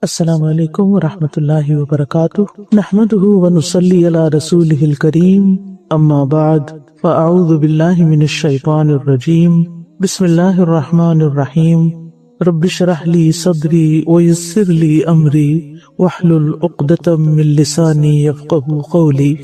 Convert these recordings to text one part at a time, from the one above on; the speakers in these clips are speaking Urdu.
السلام علیکم ورحمۃ اللہ وبرکاتہ، نحمدہ ونصلی علی رسولہ الکریم، اما بعد فاعوذ باللہ من الشیطان الرجیم، بسم اللہ الرحمن الرحیم، رب اشرح لی صدری ویسر لی امری واحلل عقدۃ من لسانی یفقہوا قولی۔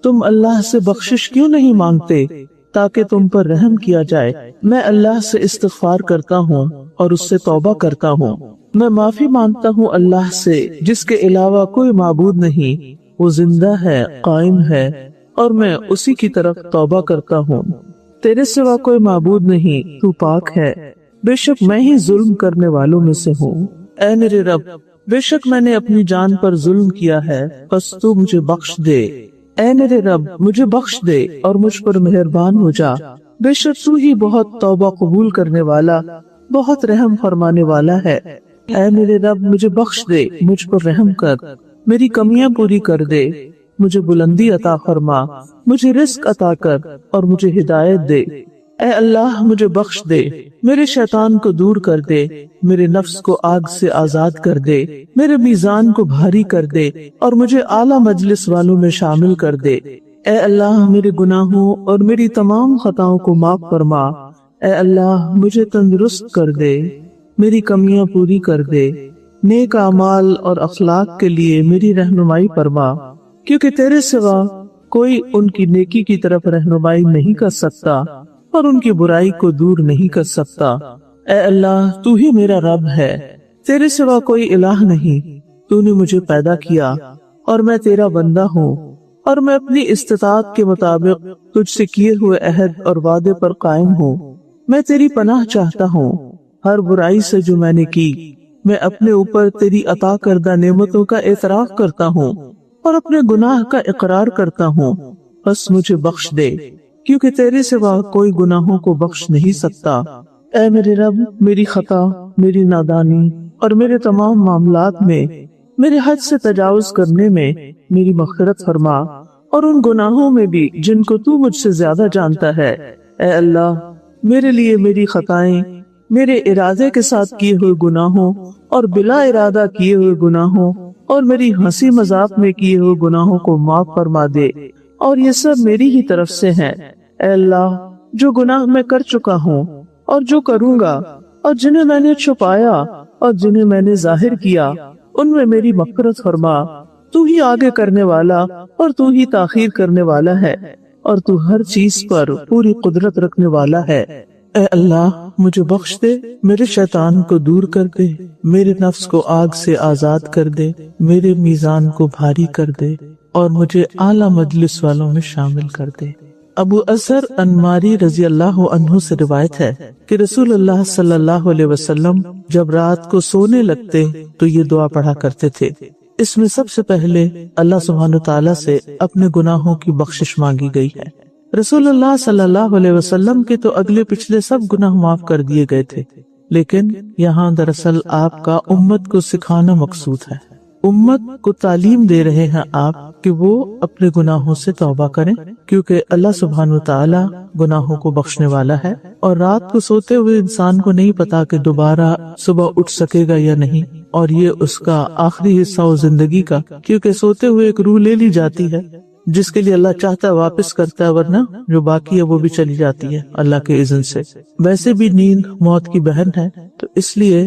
تم اللہ سے بخشش کیوں نہیں مانگتے تاکہ تم پر رحم کیا جائے؟ میں اللہ سے استغفار کرتا ہوں اور اس سے توبہ کرتا ہوں، میں معافی مانگتا ہوں اللہ سے جس کے علاوہ کوئی معبود نہیں، وہ زندہ ہے، قائم ہے، اور میں اسی کی طرف توبہ کرتا ہوں۔ تیرے سوا کوئی معبود نہیں، تو پاک ہے، بے شک میں ہی ظلم کرنے والوں میں سے ہوں۔ اے میرے رب، بے شک میں نے اپنی جان پر ظلم کیا ہے، بس تو مجھے بخش دے۔ اے میرے رب، مجھے بخش دے اور مجھ پر مہربان ہو جا، بے شک تو ہی بہت توبہ قبول کرنے والا، بہت رحم فرمانے والا ہے۔ اے میرے رب، مجھے بخش دے، مجھ پر رحم کر، میری کمیاں پوری کر دے، مجھے بلندی عطا فرما، مجھے رزق عطا کر اور مجھے ہدایت دے۔ اے اللہ، مجھے بخش دے، میرے شیطان کو دور کر دے، میرے نفس کو آگ سے آزاد کر دے، میرے میزان کو بھاری کر دے اور مجھے اعلیٰ مجلس والوں میں شامل کر دے۔ اے اللہ، میرے گناہوں اور میری تمام خطاؤں کو معاف فرما۔ اے اللہ، مجھے تندرست کر دے، میری کمیاں پوری کر دے، نیک اعمال اور اخلاق کے لیے میری رہنمائی فرما، کیونکہ تیرے سوا کوئی ان کی نیکی کی طرف رہنمائی نہیں کر سکتا اور ان کی برائی کو دور نہیں کر سکتا۔ اے اللہ، تو ہی میرا رب ہے، تیرے سوا کوئی الہ نہیں، تو نے مجھے پیدا کیا اور میں تیرا بندہ ہوں، اور میں اپنی استطاعت کے مطابق تجھ سے کیے ہوئے عہد اور وعدے پر قائم ہوں۔ میں تیری پناہ چاہتا ہوں ہر برائی سے جو میں نے کی۔ میں اپنے اوپر تیری عطا کردہ نعمتوں کا اعتراف کرتا ہوں اور اپنے گناہ کا اقرار کرتا ہوں، بس مجھے بخش دے، کیونکہ تیرے سوا کوئی گناہوں کو بخش نہیں سکتا۔ اے میرے رب، میری خطا، میری نادانی اور میرے تمام معاملات میں میرے حد سے تجاوز کرنے میں میری مغفرت فرما، اور ان گناہوں میں بھی جن کو تو مجھ سے زیادہ جانتا ہے۔ اے اللہ، میرے لیے میری خطائیں، میرے ارادے کے ساتھ کیے ہوئے گناہوں اور بلا ارادہ کیے ہوئے گناہوں اور میری ہنسی مذاق میں کیے ہوئے گناہوں کو معاف فرما دے، اور یہ سب میری ہی طرف سے ہیں۔ اے اللہ، جو گناہ میں کر چکا ہوں اور جو کروں گا، اور جنہیں میں نے چھپایا اور جنہیں میں نے ظاہر کیا، ان میں میری مغفرت فرما۔ تو ہی آگے کرنے والا اور تو ہی تاخیر کرنے والا ہے، اور تو ہر چیز پر پوری قدرت رکھنے والا ہے۔ اے اللہ، مجھے بخش دے، میرے شیطان کو دور کر دے، میرے نفس کو آگ سے آزاد کر دے، میرے میزان کو بھاری کر دے اور مجھے اعلیٰ مجلس والوں میں شامل کر دے۔ ابو اذر انماری رضی اللہ عنہ سے روایت ہے کہ رسول اللہ صلی اللہ علیہ وسلم جب رات کو سونے لگتے تو یہ دعا پڑھا کرتے تھے۔ اس میں سب سے پہلے اللہ سبحانہ تعالیٰ سے اپنے گناہوں کی بخشش مانگی گئی ہے۔ رسول اللہ صلی اللہ علیہ وسلم کے تو اگلے پچھلے سب گناہ معاف کر دیے گئے تھے، لیکن یہاں دراصل آپ کا امت کو سکھانا مقصود ہے۔ امت کو تعلیم دے رہے ہیں آپ کہ وہ اپنے گناہوں سے توبہ کریں، کیونکہ اللہ سبحانہ وتعالی گناہوں کو بخشنے والا ہے، اور رات کو سوتے ہوئے انسان کو نہیں پتا کہ دوبارہ صبح اٹھ سکے گا یا نہیں، اور یہ اس کا آخری حصہ ہو زندگی کا، کیونکہ سوتے ہوئے ایک روح لے لی جاتی ہے جس کے لیے اللہ چاہتا ہے واپس کرتا ہے، ورنہ جو باقی ہے وہ بھی چلی جاتی ہے اللہ کے اذن سے۔ ویسے بھی نیند موت کی بہن ہے، تو اس لیے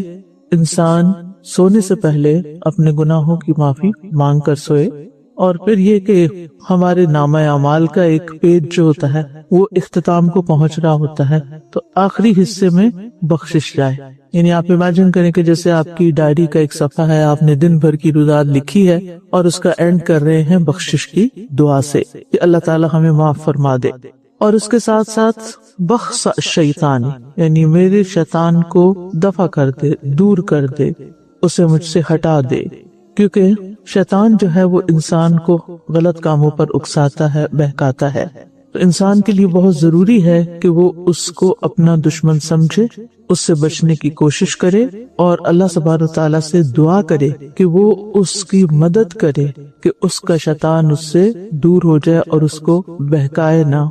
انسان سونے سے پہلے اپنے گناہوں کی معافی مانگ کر سوئے، اور پھر یہ کہ ہمارے نامہ اعمال کا ایک پیج جو ہوتا ہے وہ اختتام کو پہنچ رہا ہوتا ہے، تو آخری حصے میں بخشش جائے۔ یعنی آپ امیجن کریں کہ جیسے آپ کی ڈائری کا ایک صفحہ ہے، آپ نے دن بھر کی روزات لکھی ہے اور اس کا اینڈ کر رہے ہیں بخشش کی دعا سے کہ اللہ تعالی ہمیں معاف فرما دے، اور اس کے ساتھ ساتھ بخش شیطان، یعنی میرے شیطان کو دفع کر دے، دور کر دے، اسے مجھ سے ہٹا دے، کیونکہ شیطان جو ہے وہ انسان کو غلط کاموں پر اکساتا ہے، بہکاتا ہے۔ تو انسان کے لیے بہت ضروری ہے کہ وہ اس کو اپنا دشمن سمجھے، اس سے بچنے کی کوشش کرے، اور اللہ سبحانہ وتعالیٰ سے دعا کرے کہ وہ اس کی مدد کرے کہ اس کا شیطان اس سے دور ہو جائے اور اس کو بہکائے نہ۔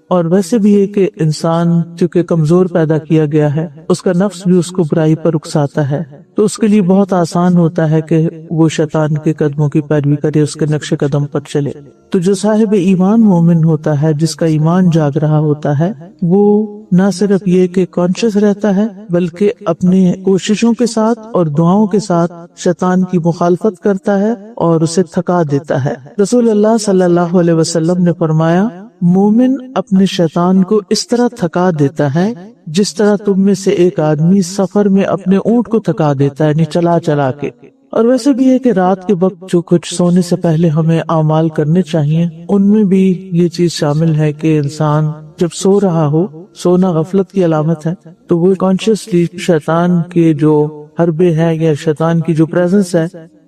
اور ویسے بھی ہے کہ انسان چونکہ کمزور پیدا کیا گیا ہے، اس کا نفس بھی اس کو برائی پر اکساتا ہے، تو اس کے لیے بہت آسان ہوتا ہے کہ وہ شیطان کے قدموں کی پیروی کرے، اس کے نقش قدم پر چلے۔ تو جو صاحب ایمان مومن ہوتا ہے، جس کا ایمان جاگ رہا ہوتا ہے، وہ نہ صرف یہ کہ کانشیس رہتا ہے بلکہ اپنی کوششوں کے ساتھ اور دعاؤں کے ساتھ شیطان کی مخالفت کرتا ہے اور اسے تھکا دیتا ہے۔ رسول اللہ صلی اللہ علیہ وسلم نے فرمایا، مومن اپنے شیطان کو اس طرح تھکا دیتا ہے جس طرح تم میں سے ایک آدمی سفر میں اپنے اونٹ کو تھکا دیتا ہے، یعنی چلا چلا کے۔ اور ویسے بھی ہے کہ رات کے وقت جو کچھ سونے سے پہلے ہمیں اعمال کرنے چاہیے، ان میں بھی یہ چیز شامل ہے کہ انسان جب سو رہا ہو، سونا غفلت کی علامت ہے، تو وہ کانشیسلی شیطان کے جو حربے ہیں یا شیطان کی جو پریزنس ہے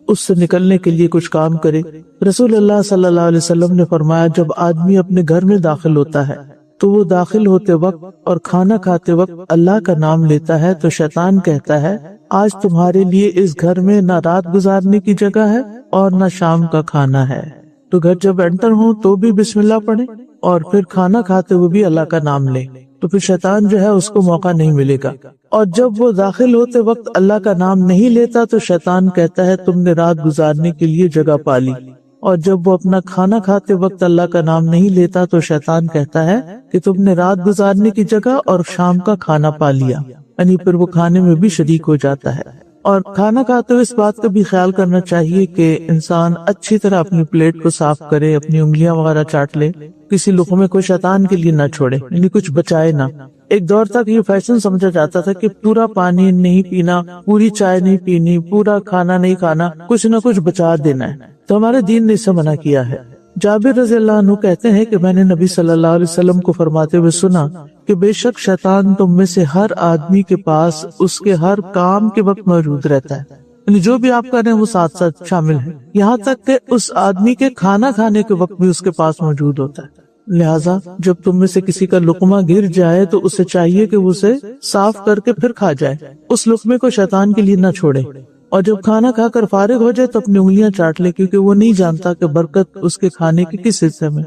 اس سے نکلنے کے لیے کچھ کام کرے۔ رسول اللہ صلی اللہ علیہ وسلم نے فرمایا، جب آدمی اپنے گھر میں داخل ہوتا ہے تو وہ داخل ہوتے وقت اور کھانا کھاتے وقت اللہ کا نام لیتا ہے تو شیطان کہتا ہے، آج تمہارے لیے اس گھر میں نہ رات گزارنے کی جگہ ہے اور نہ شام کا کھانا ہے۔ تو گھر جب انٹر ہو تو بھی بسم اللہ پڑھے اور پھر کھانا کھاتے ہوئے بھی اللہ کا نام لے، تو پھر شیطان جو ہے اس کو موقع نہیں ملے گا۔ اور جب وہ داخل ہوتے وقت اللہ کا نام نہیں لیتا تو شیطان کہتا ہے، تم نے رات گزارنے کے لیے جگہ پالی۔ اور جب وہ اپنا کھانا کھاتے وقت اللہ کا نام نہیں لیتا تو شیطان کہتا ہے کہ تم نے رات گزارنے کی جگہ اور شام کا کھانا پا لیا، یعنی پھر وہ کھانے میں بھی شریک ہو جاتا ہے۔ اور کھانا کھاتے ہوئے اس بات کا بھی خیال کرنا چاہیے کہ انسان اچھی طرح اپنی پلیٹ کو صاف کرے، اپنی انگلیاں وغیرہ چاٹ لے، کسی لقمے کو شیطان کے لیے نہ چھوڑے، یعنی کچھ بچائے نہ۔ ایک دور تک یہ فیشن سمجھا جاتا تھا کہ پورا پانی نہیں پینا، پوری چائے نہیں پینی، پورا کھانا نہیں کھانا، کچھ نہ کچھ بچا دینا ہے، تو ہمارے دین نے اس سے منع کیا ہے۔ جابر رضی اللہ عنہ کہتے ہیں کہ میں نے نبی صلی اللہ علیہ وسلم کو فرماتے ہوئے سنا کہ بے شک شیطان تم میں سے ہر آدمی کے پاس اس کے ہر کام کے وقت موجود رہتا ہے، یعنی جو بھی آپ کر رہے ہیں وہ ساتھ ساتھ شامل ہے، یہاں تک کہ اس آدمی کے کھانا کھانے کے وقت بھی اس کے پاس موجود ہوتا ہے۔ لہٰذا جب تم میں سے کسی کا لقمہ گر جائے تو اسے چاہیے کہ وہ اسے صاف کر کے پھر کھا جائے، اس لقمے کو شیطان کے لیے نہ چھوڑے۔ اور جب کھانا کھا کر فارغ ہو جائے تو اپنی انگلیاں چاٹ لے، کیونکہ وہ نہیں جانتا کہ برکت اس کے کھانے کے کس حصے میں۔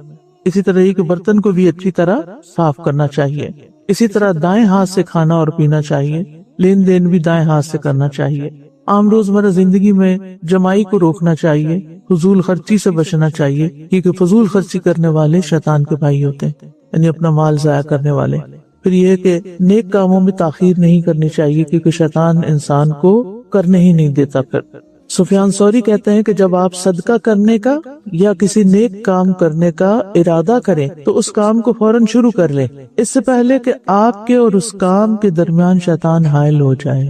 اسی طرح یہ کہ برتن کو بھی اچھی طرح صاف کرنا چاہیے۔ اسی طرح دائیں ہاتھ سے کھانا اور پینا چاہیے، لین دین بھی دائیں ہاتھ سے کرنا چاہیے۔ عام روزمرہ زندگی میں جمائی کو روکنا چاہیے، فضول خرچی سے بچنا چاہیے، کیونکہ فضول خرچی کرنے والے شیطان کے بھائی ہوتے ہیں، یعنی اپنا مال ضائع کرنے والے۔ پھر یہ کہ نیک کاموں میں تاخیر نہیں کرنی چاہیے، کیونکہ شیطان انسان کو کرنے ہی نہیں دیتا۔ پھر سفیان ثوری کہتے ہیں کہ جب آپ صدقہ کرنے کا یا کسی نیک کام کرنے کا ارادہ کریں تو اس کام کو فوراً شروع کر لیں، اس سے پہلے کہ آپ کے اور اس کام کے درمیان شیطان حائل ہو جائے۔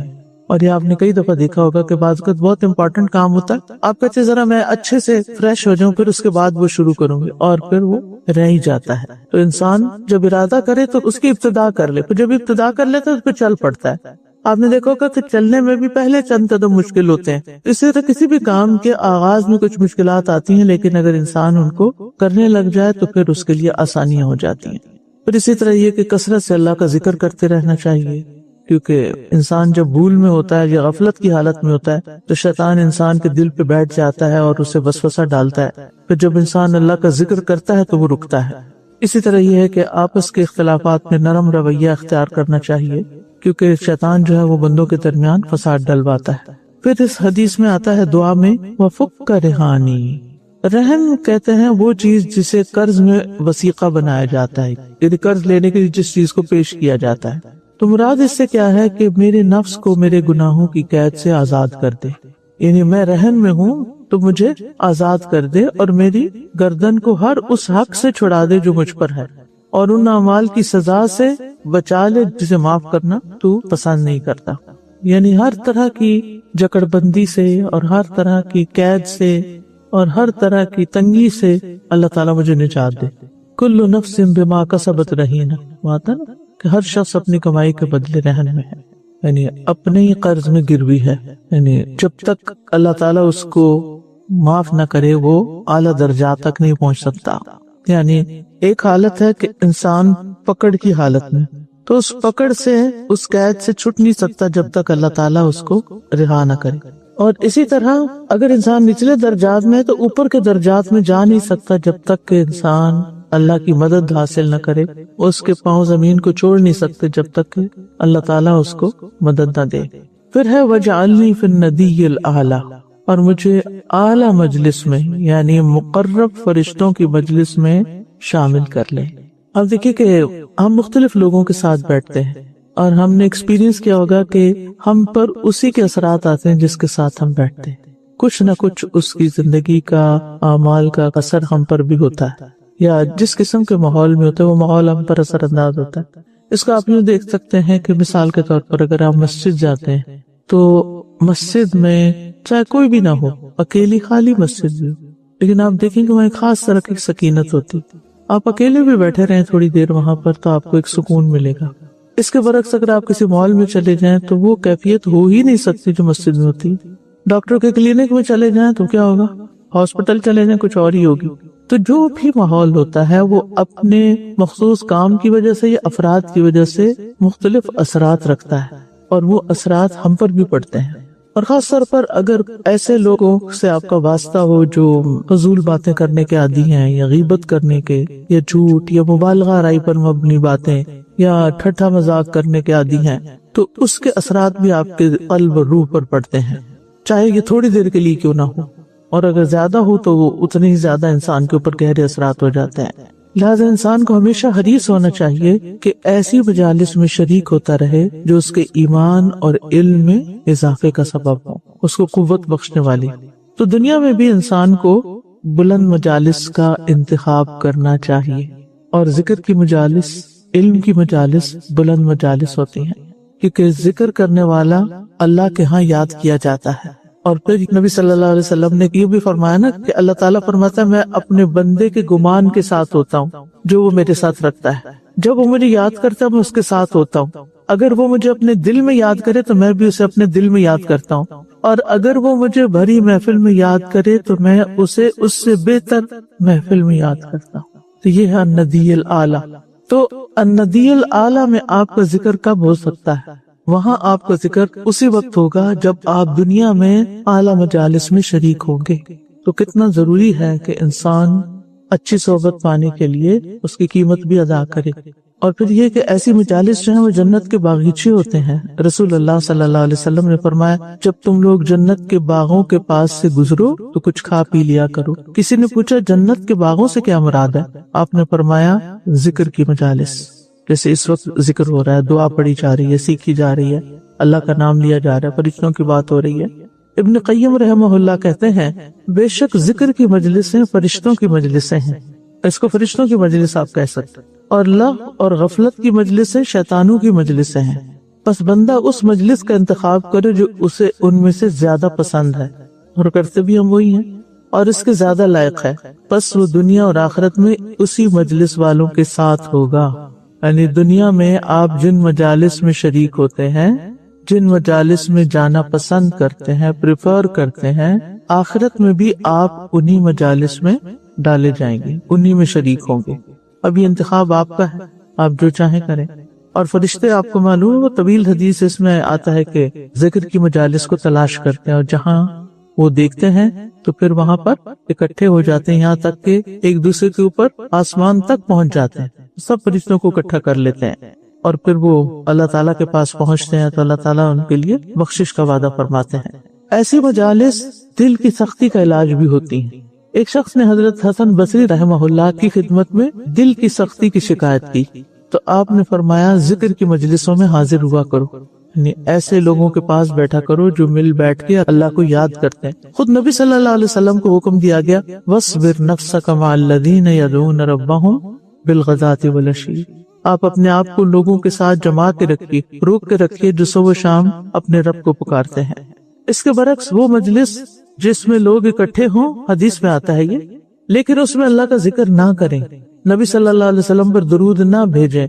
اور یہ آپ نے کئی دفعہ دیکھا ہوگا کہ بعض وقت بہت امپورٹنٹ کام ہوتا ہے، آپ کہتے ذرا میں اچھے سے فریش ہو جاؤں پھر اس کے بعد وہ شروع کروں گی، اور پھر وہ رہ ہی جاتا ہے۔ تو انسان جب ارادہ کرے تو اس کی ابتدا کر لے، پھر جب ابتدا کر لے تو اس پہ چل پڑتا ہے۔ آپ نے دیکھا ہوگا کہ چلنے میں بھی پہلے چند قدم مشکل ہوتے ہیں، اس طرح کسی بھی کام کے آغاز میں کچھ مشکلات آتی ہیں، لیکن اگر انسان ان کو کرنے لگ جائے تو پھر اس کے لیے آسانیاں ہو جاتی ہیں۔ پھر اسی طرح یہ کہ کثرت سے اللہ کا ذکر کرتے رہنا چاہیے، کیونکہ انسان جب بھول میں ہوتا ہے یا غفلت کی حالت میں ہوتا ہے تو شیطان انسان کے دل پہ بیٹھ جاتا ہے اور اسے وسوسہ ڈالتا ہے، پھر جب انسان اللہ کا ذکر کرتا ہے تو وہ رکتا ہے۔ اسی طرح یہ ہے کہ آپس کے اختلافات میں نرم رویہ اختیار کرنا چاہیے، کیونکہ شیطان جو ہے وہ بندوں کے درمیان فساد ڈلواتا ہے۔ پھر اس حدیث میں آتا ہے دعا میں وفق کا رہانی، رہن کہتے ہیں وہ چیز جسے قرض میں وثیقہ بنایا جاتا ہے، یعنی قرض لینے کے لیے جس چیز کو پیش کیا جاتا ہے۔ تو مراد اس سے کیا ہے کہ میرے نفس کو میرے گناہوں کی قید سے آزاد کر دے، یعنی میں رہن میں ہوں تو مجھے آزاد کر دے اور میری گردن کو ہر اس حق سے چھڑا دے جو مجھ پر ہے، اور ان اعمال کی سزا سے بچا لے جسے معاف کرنا تو پسند نہیں کرتا۔ یعنی ہر طرح کی جکڑ بندی سے اور ہر طرح کی قید سے اور ہر طرح کی تنگی سے اللہ تعالیٰ مجھے نجات دے۔ کل نفس بما کسبت رہینہ، ماتا نا کہ ہر شخص اپنی کمائی کے بدلے رہن میں ہے، یعنی اپنے ہی قرض میں گروی ہے، یعنی جب تک اللہ تعالیٰ اس کو معاف نہ کرے وہ اعلیٰ درجات تک نہیں پہنچ سکتا۔ یعنی ایک حالت ہے کہ انسان پکڑ کی حالت میں، تو اس پکڑ سے اس قید سے چھٹ نہیں سکتا جب تک اللہ تعالیٰ اس کو رہا نہ کرے۔ اور اسی طرح اگر انسان نچلے درجات میں ہے تو اوپر کے درجات میں جا نہیں سکتا جب تک کہ انسان اللہ کی مدد حاصل نہ کرے، اس کے پاؤں زمین کو چھوڑ نہیں سکتے جب تک کہ اللہ تعالیٰ اس کو مدد نہ دے۔ پھر ہے وَجْعَلْنِي فِي النَّدِيِّ الْأَعْلَى، اور مجھے اعلی مجلس میں یعنی مقرب فرشتوں کی مجلس میں شامل کر لے۔ اب دیکھیں کہ ہم مختلف لوگوں کے ساتھ بیٹھتے ہیں اور ہم نے ایکسپیرینس کیا ہوگا کہ ہم پر اسی کے اثرات آتے ہیں جس کے ساتھ ہم بیٹھتے ہیں، کچھ نہ کچھ اس کی زندگی کا، اعمال کا اثر ہم پر بھی ہوتا ہے، یا جس قسم کے ماحول میں ہوتا ہے وہ ماحول ہم پر اثر انداز ہوتا ہے۔ اس کو آپ یوں دیکھ سکتے ہیں کہ مثال کے طور پر اگر آپ مسجد جاتے ہیں تو مسجد میں چاہے کوئی بھی نہ ہو، اکیلی خالی مسجد بھی ہو، لیکن آپ دیکھیں کہ وہاں ایک خاص طرح کی سکینت ہوتی، آپ اکیلے بھی بیٹھے رہیں تھوڑی دیر وہاں پر تو آپ کو ایک سکون ملے گا۔ اس کے برعکس اگر آپ کسی مال میں چلے جائیں تو وہ کیفیت ہو ہی نہیں سکتی جو مسجد میں ہوتی۔ ڈاکٹر کے کلینک میں چلے جائیں تو کیا ہوگا، ہاسپٹل چلے جائیں کچھ اور ہی ہوگی۔ تو جو بھی ماحول ہوتا ہے وہ اپنے مخصوص کام کی وجہ سے یا افراد کی وجہ سے مختلف اثرات رکھتا ہے، اور وہ اثرات ہم پر بھی پڑتے ہیں۔ اور خاص طور پر اگر ایسے لوگوں سے آپ کا واسطہ ہو جو فضول باتیں کرنے کے عادی ہیں، یا غیبت کرنے کے، یا جھوٹ یا مبالغہ آرائی پر مبنی باتیں، یا ٹھٹھا مذاق کرنے کے عادی ہیں، تو اس کے اثرات بھی آپ کے قلب اور روح پر پڑتے ہیں، چاہے یہ تھوڑی دیر کے لیے کیوں نہ ہو، اور اگر زیادہ ہو تو وہ اتنے ہی زیادہ انسان کے اوپر گہرے اثرات ہو جاتے ہیں۔ لہذا انسان کو ہمیشہ حریص ہونا چاہیے کہ ایسی مجالس میں شریک ہوتا رہے جو اس کے ایمان اور علم میں اضافے کا سبب ہو، اس کو قوت بخشنے والی۔ تو دنیا میں بھی انسان کو بلند مجالس کا انتخاب کرنا چاہیے، اور ذکر کی مجالس، علم کی مجالس بلند مجالس ہوتی ہیں، کیونکہ ذکر کرنے والا اللہ کے ہاں یاد کیا جاتا ہے۔ اور پھر نبی صلی اللہ علیہ وسلم نے یہ بھی فرمایا نا کہ اللہ تعالیٰ فرماتا ہے میں اپنے بندے کے گمان کے ساتھ ہوتا ہوں جو وہ میرے ساتھ رکھتا ہے، جب وہ مجھے یاد کرتا ہے میں اس کے ساتھ ہوتا ہوں، اگر وہ مجھے اپنے دل میں یاد کرے تو میں بھی اسے اپنے دل میں یاد کرتا ہوں، اور اگر وہ مجھے بھری محفل میں یاد کرے تو میں اسے اس سے بہتر محفل میں یاد کرتا ہوں۔ تو یہ ہے الندی الاعلی۔ تو الندی الاعلی میں آپ کا ذکر کب ہو سکتا ہے؟ وہاں آپ کا ذکر اسی وقت ہوگا جب آپ دنیا میں اعلیٰ مجالس میں شریک ہوں گے۔ تو کتنا ضروری ہے کہ انسان اچھی صحبت پانے کے لیے اس کی قیمت بھی ادا کرے۔ اور پھر یہ کہ ایسی مجالس جو ہیں وہ جنت کے باغیچے ہوتے ہیں۔ رسول اللہ صلی اللہ علیہ وسلم نے فرمایا جب تم لوگ جنت کے باغوں کے پاس سے گزرو تو کچھ کھا پی لیا کرو۔ کسی نے پوچھا جنت کے باغوں سے کیا مراد ہے؟ آپ نے فرمایا ذکر کی مجالس، جیسے اس وقت ذکر ہو رہا ہے، دعا پڑھی جا رہی ہے، سیکھی جا رہی ہے، اللہ کا نام لیا جا رہا ہے، فرشتوں کی بات ہو رہی ہے۔ ابن قیم رحمہ اللہ کہتے ہیں بے شک ذکر کی مجلسیں فرشتوں کی مجلسیں ہیں، اس کو فرشتوں کی مجلس آپ کہہ سکتے، اور لغو اور غفلت کی مجلسیں شیطانوں کی مجلسیں ہیں، بس بندہ اس مجلس کا انتخاب کرے جو اسے ان میں سے زیادہ پسند ہے، اور کرتے بھی ہم وہی ہیں اور اس کے زیادہ لائق ہے، بس وہ دنیا اور آخرت میں اسی مجلس والوں کے ساتھ ہوگا۔ یعنی دنیا میں آپ جن مجالس میں شریک ہوتے ہیں، جن مجالس میں جانا پسند کرتے ہیں، پریفر کرتے ہیں، آخرت میں بھی آپ انہی مجالس میں ڈالے جائیں گے، انہی میں شریک ہوں گے۔ اب یہ انتخاب آپ کا ہے، آپ جو چاہیں کریں۔ اور فرشتے آپ کو معلوم ہے، وہ طویل حدیث اس میں آتا ہے کہ ذکر کی مجالس کو تلاش کرتے ہیں، اور جہاں وہ دیکھتے ہیں تو پھر وہاں پر اکٹھے ہو جاتے ہیں، یہاں تک کہ ایک دوسرے کے اوپر آسمان تک پہنچ جاتے ہیں، سب فرشتوں کو اکٹھا کر لیتے ہیں، اور پھر وہ اللہ تعالیٰ کے پاس پہنچتے ہیں تو اللہ تعالیٰ ان کے لیے بخشش کا وعدہ فرماتے ہیں۔ ایسی مجالس دل کی سختی کا علاج بھی ہوتی ہیں۔ ایک شخص نے حضرت حسن بصری رحمہ اللہ کی خدمت میں دل کی سختی کی شکایت کی تو آپ نے فرمایا ذکر کی مجلسوں میں حاضر ہوا کرو، یعنی ایسے لوگوں کے پاس بیٹھا کرو جو مل بیٹھ کے اللہ کو یاد کرتے ہیں۔ خود نبی صلی اللہ علیہ وسلم کو حکم دیا گیا وَاصْبِرْ نَفْسَكَ مَعَ الَّذِينَ يَدْعُونَ رَبَّهُمْ بِالْغَدَاةِ وَالْعَشِيِّ، آپ اپنے آپ کو لوگوں کے ساتھ جما کے رکھیے، روک کے رکھیے جو صبح و شام اپنے رب کو پکارتے ہیں۔ اس کے برعکس وہ مجلس جس میں لوگ اکٹھے ہوں، حدیث میں آتا ہے یہ، لیکن اس میں اللہ کا ذکر نہ کریں، نبی صلی اللہ علیہ وسلم پر درود نہ بھیجیں،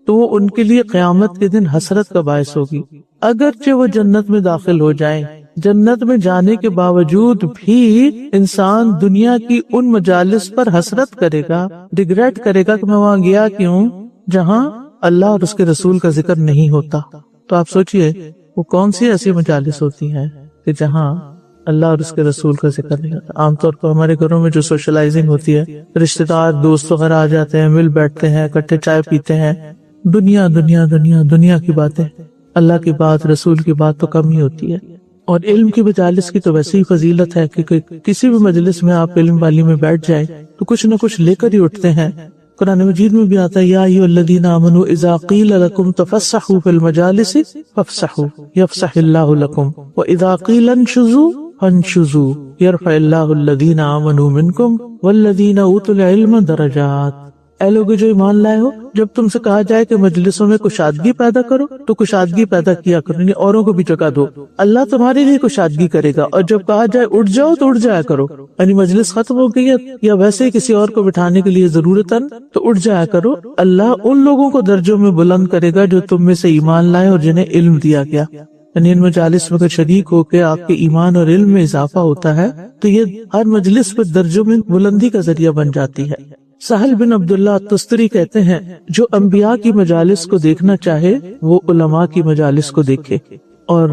تو وہ ان کے لیے قیامت کے دن حسرت کا باعث ہوگی۔ اگرچہ وہ جنت میں داخل ہو جائیں، جنت میں جانے کے باوجود بھی انسان دنیا کی ان مجالس پر حسرت کرے گا، ریگریٹ کرے گا کہ میں وہاں گیا کیوں جہاں اللہ اور اس کے رسول کا ذکر نہیں ہوتا۔ تو آپ سوچئے وہ کون سی ایسی مجالس ہوتی ہیں کہ جہاں اللہ اور اس کے رسول کا ذکر نہیں ہوتا. عام طور پر ہمارے گھروں میں جو سوشلائزنگ ہوتی ہے، رشتے دار دوست وغیرہ آ جاتے ہیں، مل بیٹھتے ہیں، اکٹھے چائے پیتے ہیں، دنیا دنیا دنیا دنیا کی باتیں، اللہ کی بات رسول کی بات تو کم ہی ہوتی ہے. اور علم کی مجالس کی تو ویسے ہی فضیلت ہے کہ کسی بھی مجلس میں آپ علم والی میں بیٹھ جائیں تو کچھ نہ کچھ لے کر ہی اٹھتے ہیں. قرآن مجید میں بھی آتا ہے، یا ایھا الذین آمنوا اذا قیل لکم تفسحوا فی المجالس فافسحوا یفسح اللہ لکم واذا قیل انشزوا فانشزوا یرفع اللہ الذین آمنوا منکم والذین اوتوا العلم درجات. اے لوگ جو ایمان لائے ہو، جب تم سے کہا جائے کہ مجلسوں میں کشادگی پیدا کرو تو کشادگی پیدا کیا کرو، یعنی اوروں کو بھی جگہ دو، اللہ تمہارے لیے کشادگی کرے گا. اور جب کہا جائے اٹھ جاؤ تو اٹھ جایا کرو، یعنی مجلس ختم ہو گئی ہے یا ویسے ہی کسی اور کو بٹھانے کے لیے ضرورتاً تو اٹھ جایا کرو. اللہ ان لوگوں کو درجوں میں بلند کرے گا جو تم میں سے ایمان لائے اور جنہیں علم دیا گیا. یعنی ان مجالس میں شریک ہو کے آپ کے ایمان اور علم میں اضافہ ہوتا ہے تو یہ ہر مجلس پر درجوں میں بلندی کا ذریعہ بن جاتی ہے. سہل بن عبداللہ التستری کہتے ہیں، جو انبیاء کی مجالس کو دیکھنا چاہے وہ علماء کی مجالس کو دیکھے. اور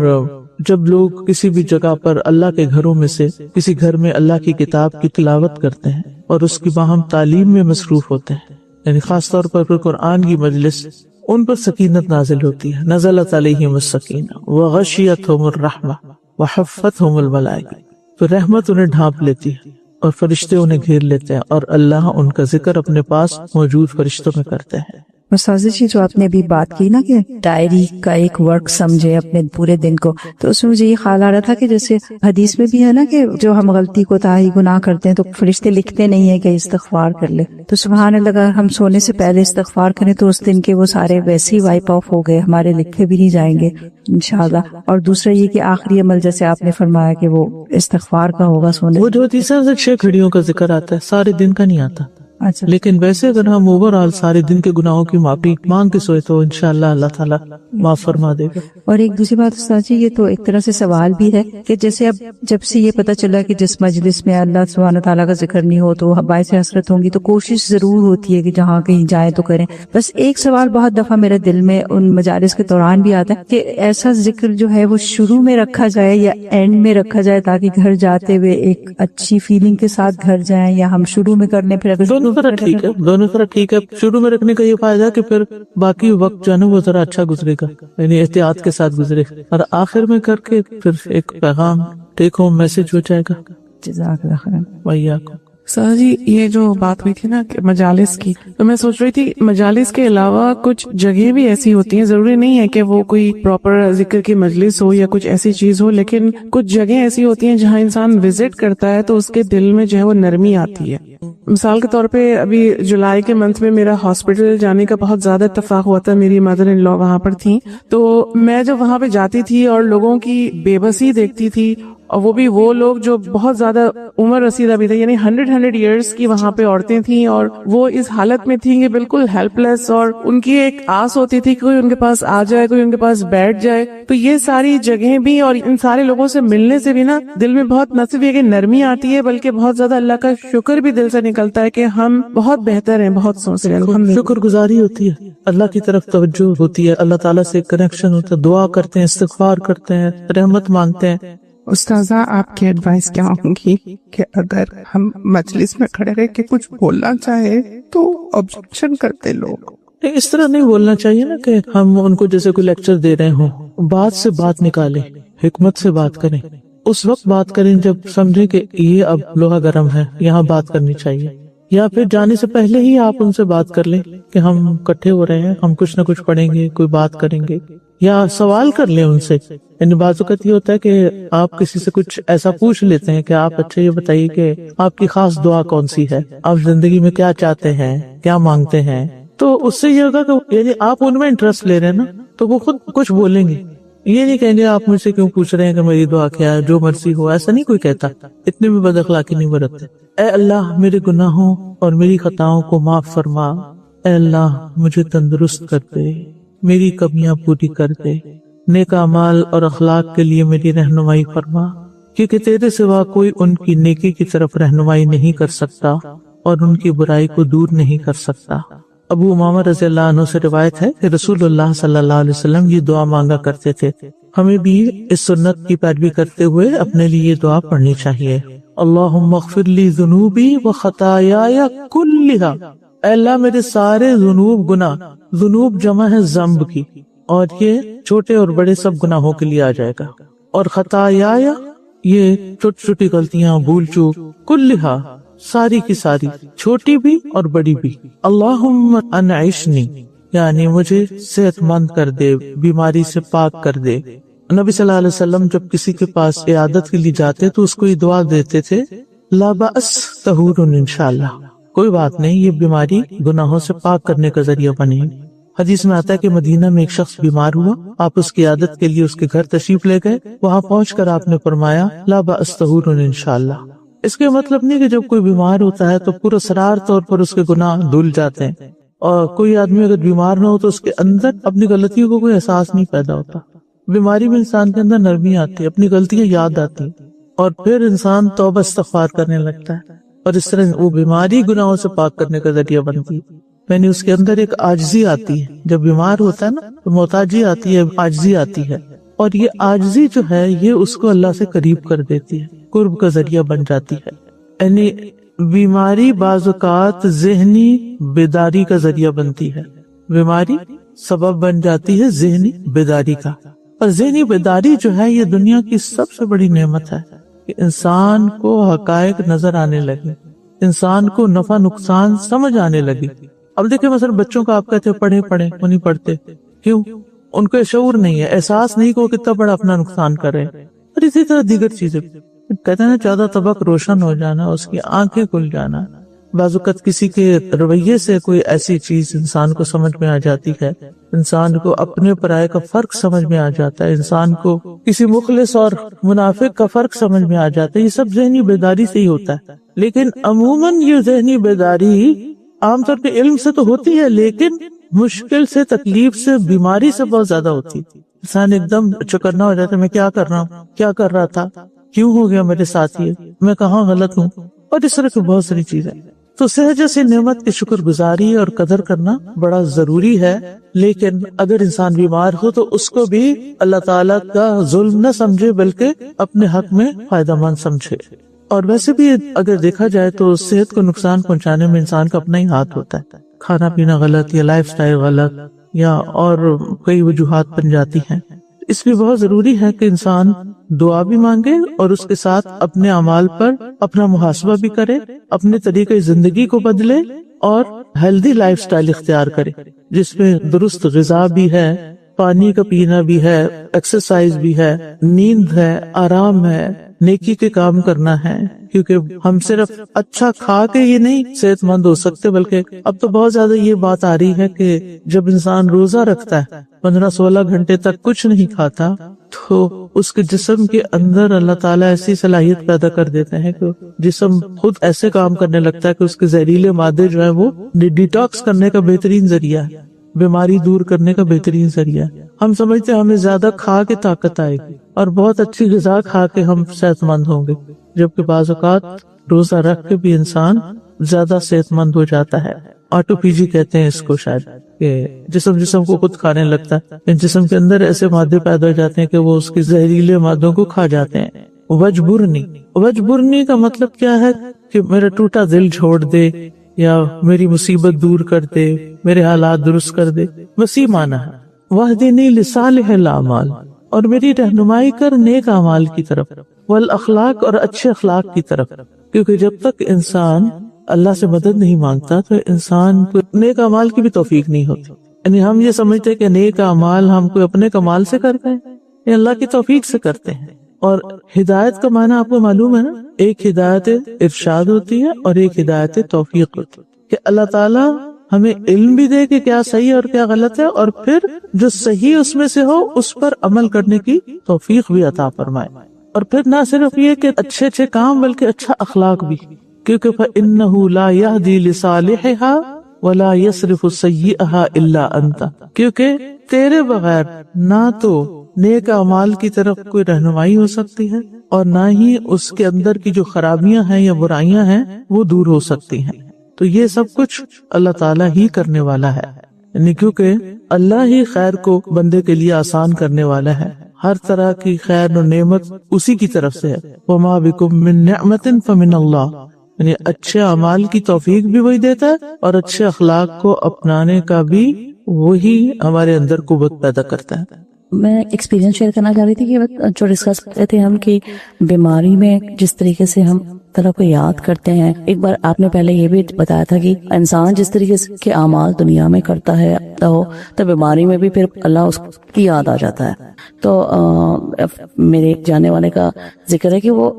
جب لوگ کسی بھی جگہ پر اللہ کے گھروں میں سے کسی گھر میں اللہ کی کتاب کی تلاوت کرتے ہیں اور اس کی باہم تعلیم میں مصروف ہوتے ہیں، یعنی خاص طور پر قرآن کی مجلس، ان پر سکینت نازل ہوتی ہے. نزلت علیہم السکینہ وغشیتہم الرحمہ وحفتہم الملائکہ، تو رحمت انہیں ڈھانپ لیتی ہے اور فرشتے انہیں گھیر لیتے ہیں اور اللہ ان کا ذکر اپنے پاس موجود فرشتوں میں کرتے ہیں. استاذ جی، جو آپ نے ابھی بات کی نا کہ ڈائری کا ایک ورک سمجھے اپنے پورے دن کو، تو اس میں مجھے یہ خیال آ رہا تھا کہ جیسے حدیث میں بھی ہے نا کہ جو ہم غلطی کوتاہی گناہ کرتے ہیں تو فرشتے لکھتے نہیں ہیں کہ استغفار کر لے. تو سبحان اللہ، اگر ہم سونے سے پہلے استغفار کریں تو اس دن کے وہ سارے ویسے ہی وائپ آف ہو گئے، ہمارے لکھے بھی نہیں جائیں گے انشاءاللہ. اور دوسرا یہ کہ آخری عمل جیسے آپ نے فرمایا کہ وہ استغفار کا ہوگا سونے. وہ جو تیسرا سے 6 گھڑیوں کا ذکر آتا ہے، سارے دن کا نہیں آتا. اچھا، لیکن ویسے اگر ہم اوور آل سارے دن کے گناہوں کی معافی مانگ کے سوئے تو انشاءاللہ اللہ تعالیٰ معاف فرما دے گا. اور ایک دوسری بات استاد جی، یہ تو ایک طرح سے سوال بھی ہے کہ جیسے اب جب سے یہ پتہ چلا کہ جس مجلس میں اللہ سبحانہ تعالیٰ کا ذکر نہیں ہو تو باعث حسرت ہوں گی، تو کوشش ضرور ہوتی ہے کہ جہاں کہیں جائیں تو کریں. بس ایک سوال بہت دفعہ میرے دل میں ان مجالس کے دوران بھی آتا ہے کہ ایسا ذکر جو ہے وہ شروع میں رکھا جائے یا اینڈ میں رکھا جائے تاکہ گھر جاتے ہوئے ایک اچھی فیلنگ کے ساتھ گھر جائیں، یا ہم شروع میں کرنے پھر اگر دونوں طرح ٹھیک ہے، دونوں طرح ٹھیک ہے. شروع میں رکھنے کا یہ فائدہ کہ پھر باقی وقت جو ہے نا وہ ذرا اچھا گزرے گا، یعنی احتیاط کے ساتھ گزرے، اور آخر میں کر کے پھر ایک پیغام ٹیک ہوم میسج ہو جائے گا. جزاک اللہ خیر. وإياكم. سر جی، یہ جو بات ہوئی تھی نا کہ مجالس کی، تو میں سوچ رہی تھی مجالس کے علاوہ کچھ جگہیں بھی ایسی ہوتی ہیں، ضروری نہیں ہے کہ وہ کوئی پراپر ذکر کی مجلس ہو یا کچھ ایسی چیز ہو، لیکن کچھ جگہیں ایسی ہوتی ہیں جہاں انسان وزٹ کرتا ہے تو اس کے دل میں جو ہے وہ نرمی آتی ہے. مثال کے طور پہ ابھی جولائی کے منتھ میں میرا ہاسپٹل جانے کا بہت زیادہ اتفاق ہوا تھا. میری مدر ان لا وہاں پر تھیں، تو میں جب وہاں پہ جاتی تھی اور لوگوں کی بے بسی دیکھتی تھی، اور وہ بھی وہ لوگ جو بہت زیادہ عمر رسیدہ بھی تھے، یعنی 100 ایئرس کی وہاں پہ عورتیں تھیں، اور وہ اس حالت میں تھیں کہ بالکل ہیلپ لیس، اور ان کی ایک آس ہوتی تھی کہ کوئی ان کے پاس آ جائے، کوئی ان کے پاس بیٹھ جائے. تو یہ ساری جگہیں بھی اور ان سارے لوگوں سے ملنے سے بھی نا دل میں بہت نہ صرف یہ کہ نرمی آتی ہے بلکہ بہت زیادہ اللہ کا شکر بھی دل سے نکلتا ہے کہ ہم بہت بہتر ہیں، بہت سوچ رہے ہیں. شکر گزاری ہوتی ہے، اللہ کی طرف توجہ ہوتی ہے، اللہ تعالیٰ سے کنیکشن ہوتا ہے، دعا کرتے ہیں، استغفار کرتے ہیں، رحمت مانگتے ہیں. استاذہ، آپ کی ایڈوائس کیا ہوگی کہ اگر ہم مجلس میں کھڑے رہ کے کچھ بولنا چاہے تو آبجیکشن کرتے لوگ؟ اس طرح نہیں بولنا چاہیے نا کہ ہم ان کو جیسے کوئی لیکچر دے رہے ہوں. بات سے بات نکالیں، حکمت سے بات کریں، اس وقت بات کریں جب سمجھیں کہ یہ اب لوہا گرم ہے، یہاں بات کرنی چاہیے. یا پھر جانے سے پہلے ہی آپ ان سے بات کر لیں کہ ہم اکٹھے ہو رہے ہیں، ہم کچھ نہ کچھ پڑھیں گے، کوئی بات کریں گے، یا سوال کر لیں ان سے. یعنی بعض اوقات یہ ہوتا ہے کہ آپ کسی سے کچھ ایسا پوچھ لیتے ہیں کہ آپ اچھا یہ بتائیے کہ آپ کی خاص دعا کون سی ہے، آپ زندگی میں کیا چاہتے ہیں، کیا مانگتے ہیں. تو اس سے یہ ہوگا کہ یعنی آپ ان میں انٹرسٹ لے رہے ہیں نا، تو وہ خود کچھ بولیں گے. یہ نہیں کہیں گے آپ مجھ سے کیوں پوچھ رہے ہیں کہ میری دعا کیا ہے، جو مرضی ہو، ایسا نہیں کوئی کہتا. اتنے بھی بد اخلاقی نہیں برتتے. اے اللہ میرے گناہوں اور میری خطاؤں کو معاف فرما، اے اللہ مجھے تندرست کر دے، میری کمیاں پوری کر دے، نیک اعمال اور اخلاق کے لیے میری رہنمائی فرما، کیونکہ تیرے سوا کوئی ان کی نیکی کی طرف رہنمائی نہیں کر سکتا اور ان کی برائی کو دور نہیں کر سکتا. ابو امامہ رضی اللہ عنہ سے روایت ہے کہ رسول اللہ صلی اللہ علیہ وسلم یہ دعا مانگا کرتے تھے ہمیں بھی اس سنت کی پیروی کرتے ہوئے اپنے لیے یہ دعا پڑھنی چاہیے. اللہم اغفر لی ذنوبی و خطایای کلھا، اے اللہ میرے سارے گناہ، ذنوب جمع ہے ذنب کی، اور یہ چھوٹے اور بڑے سب گناہوں کے لیے آ جائے گا. اور خطایای یہ چھوٹی چھوٹی غلطیاں، بھول چوک، کلھا ساری کی ساری، چھوٹی بھی اور بڑی بھی. اللہم انعشنی یعنی مجھے صحت مند کر دے، بیماری سے پاک کر دے. نبی صلی اللہ علیہ وسلم جب کسی کے پاس عیادت کے لیے جاتے تو اس کو یہ دعا دیتے تھے، لا بأس طہور انشاءاللہ، کوئی بات نہیں، یہ بیماری گناہوں سے پاک کرنے کا ذریعہ بنے. حدیث میں آتا ہے کہ مدینہ میں ایک شخص بیمار ہوا، آپ اس کی عیادت کے لیے اس کے گھر تشریف لے گئے. وہاں پہنچ کر آپ نے فرمایا لا بأس طہور انشاءاللہ. اس کے مطلب نہیں کہ جب کوئی بیمار ہوتا ہے تو پراسرار طور پر اس کے گناہ دھل جاتے ہیں، اور کوئی آدمی اگر بیمار نہ ہو تو اس کے اندر اپنی غلطیوں کو کوئی احساس نہیں پیدا ہوتا. بیماری میں انسان کے اندر نرمی آتی ہے، اپنی غلطیاں یاد آتی ہیں، اور پھر انسان توبہ استغفار کرنے لگتا ہے، اور اس طرح وہ بیماری گناہوں سے پاک کرنے کا ذریعہ بنتی ہے. یعنی اس کے اندر ایک عاجزی آتی ہے، جب بیمار ہوتا ہے نا تو محتاجی آتی ہے، عاجزی آتی ہے، اور یہ عاجزی جو ہے یہ اس کو اللہ سے قریب کر دیتی ہے، قرب کا ذریعہ بن جاتی ہے. یعنی بیماری بعض اوقات ذہنی بیداری کا ذریعہ بنتی ہے، بیماری سبب بن جاتی ہے ذہنی بیداری کا. اور ذہنی بیداری جو ہے یہ دنیا کی سب سے بڑی نعمت ہے کہ انسان کو حقائق نظر آنے لگے، انسان کو نفع نقصان سمجھ آنے لگے. اب دیکھیں مثلا بچوں کا آپ کہتے پڑھیں وہ نہیں پڑھتے، کیوں؟ ان کو شعور نہیں ہے، احساس نہیں کہ وہ کتنا بڑا اپنا نقصان کر رہے. اور اسی طرح دیگر چیزیں کہتے ہیں نا، زیادہ طبق روشن ہو جانا، اس کی آنکھیں کھل جانا. بعض اوقات کسی کے رویے سے کوئی ایسی چیز انسان کو سمجھ میں آ جاتی ہے، انسان کو اپنے پرائے کا فرق سمجھ میں آ جاتا ہے، انسان کو کسی مخلص اور منافق کا فرق سمجھ میں آ جاتا ہے. یہ سب ذہنی بیداری سے ہی ہوتا ہے. لیکن عموماً یہ ذہنی بیداری عام طور پہ علم سے تو ہوتی ہے، لیکن مشکل سے، تکلیف سے، بیماری سے بہت زیادہ ہوتی ہے. انسان ایک دم چکرنا ہو جاتا ہے، میں کیا کر رہا ہوں، کیا کر رہا تھا، کیوں ہو گیا میرے ساتھ یہ، میں کہاں غلط ہوں، اور اس طرح کی بہت ساری چیزیں. تو صحت جیسی نعمت کی شکر گزاری اور قدر کرنا بڑا ضروری ہے. لیکن اگر انسان بیمار ہو تو اس کو بھی اللہ تعالیٰ کا ظلم نہ سمجھے، بلکہ اپنے حق میں فائدہ مند سمجھے. اور ویسے بھی اگر دیکھا جائے تو صحت کو نقصان پہنچانے میں انسان کا اپنا ہی ہاتھ ہوتا ہے. کھانا پینا غلط یا لائف سٹائل غلط یا اور کئی وجوہات بن جاتی ہیں. اس لیے بہت ضروری ہے کہ انسان دعا بھی مانگے اور اس کے ساتھ اپنے اعمال پر اپنا محاسبہ بھی کرے، اپنے طریقے زندگی کو بدلے اور ہیلدی لائف سٹائل اختیار کرے، جس میں درست غذا بھی ہے، پانی کا پینا بھی ہے، ایکسرسائز بھی ہے، نیند ہے، آرام ہے، نیکی کے کام کرنا ہے. کیونکہ ہم صرف اچھا کھا کے یہ نہیں صحت مند ہو سکتے، بلکہ اب تو بہت زیادہ یہ بات آ رہی ہے کہ جب انسان روزہ رکھتا ہے 15-16 گھنٹے تک کچھ نہیں کھاتا تو اس کے جسم کے اندر اللہ تعالیٰ ایسی صلاحیت پیدا کر دیتے ہیں کہ جسم خود ایسے کام کرنے لگتا ہے کہ اس کے زہریلے مادے جو ہیں وہ ڈیٹاکس کرنے کا بہترین ذریعہ ہے، بیماری دور کرنے کا بہترین ذریعہ. ہم سمجھتے ہیں ہمیں زیادہ کھا کے طاقت آئے گی اور بہت اچھی غذا کھا کے ہم صحت مند ہوں گے، جبکہ بعض اوقات روزہ رکھ کے بھی انسان زیادہ صحت مند ہو جاتا ہے. آٹوپیجی کہتے ہیں اس کو، شاید کہ جسم کو خود کھانے لگتا ہے، جسم کے اندر ایسے مادے پیدا ہو جاتے ہیں کہ وہ اس کے زہریلے مادوں کو کھا جاتے ہیں. وجبرنی کا مطلب کیا ہے کہ میرا ٹوٹا دل چھوڑ دے یا میری مصیبت دور کر دے، میرے حالات درست کر دے. وسیع معنی ہے. واہدنی لصالح الاعمال، اور میری رہنمائی کر نیک اعمال کی طرف، والاخلاق، اور اچھے اخلاق کی طرف. کیونکہ جب تک انسان اللہ سے مدد نہیں مانگتا تو انسان کو نیک اعمال کی بھی توفیق نہیں ہوتی. یعنی ہم یہ سمجھتے ہیں کہ نیک اعمال ہم کوئی اپنے کمال سے کرتے ہیں یا اللہ کی توفیق سے کرتے ہیں. اور ہدایت کا معنی آپ کو معلوم ہے نا، ایک ہدایت ارشاد ہوتی ہے اور ایک ہدایت توفیق ہوتی ہے، کہ اللہ تعالیٰ ہمیں علم بھی دے کہ کیا صحیح اور کیا غلط ہے، اور پھر جو صحیح اس میں سے ہو اس پر عمل کرنے کی توفیق بھی عطا فرمائے. اور پھر نہ صرف یہ کہ اچھے کام بلکہ اچھا اخلاق بھی، کیونکہ فَإِنَّهُ لَا يَهْدِي لِصَالِحِهَا وَلَا يَصْرِفُ سَيِّئَهَا إِلَّا أَنْتَ، کیونکہ تیرے بغیر نہ تو نیک اعمال کی طرف کوئی رہنمائی ہو سکتی ہے اور نہ ہی اس کے اندر کی جو خرابیاں ہیں یا برائیاں ہیں وہ دور ہو سکتی ہیں. تو یہ سب کچھ اللہ تعالیٰ ہی کرنے والا ہے، یعنی کیونکہ اللہ ہی خیر کو بندے کے لیے آسان کرنے والا ہے. ہر طرح کی خیر و نعمت اسی کی طرف سے ہے. وما بکم من نعمت فمن اللہ، یعنی اچھے اعمال کی توفیق بھی وہی دیتا ہے اور اچھے اخلاق کو اپنانے کا بھی وہی ہمارے اندر قوت پیدا کرتا ہے. میں ایکسپیرینس شیئر کرنا چاہ رہی تھی کہ جو ڈسکس کرتے تھے ہم کہ بیماری میں جس طریقے سے ہم طرح کو یاد کرتے ہیں. ایک بار آپ نے پہلے یہ بھی بتایا تھا کہ انسان جس طریقے کے اعمال دنیا میں کرتا ہے تو بیماری میں بھی پھر اللہ اس کی یاد آ جاتا ہے. تو میرے جانے والے کا ذکر ہے کہ وہ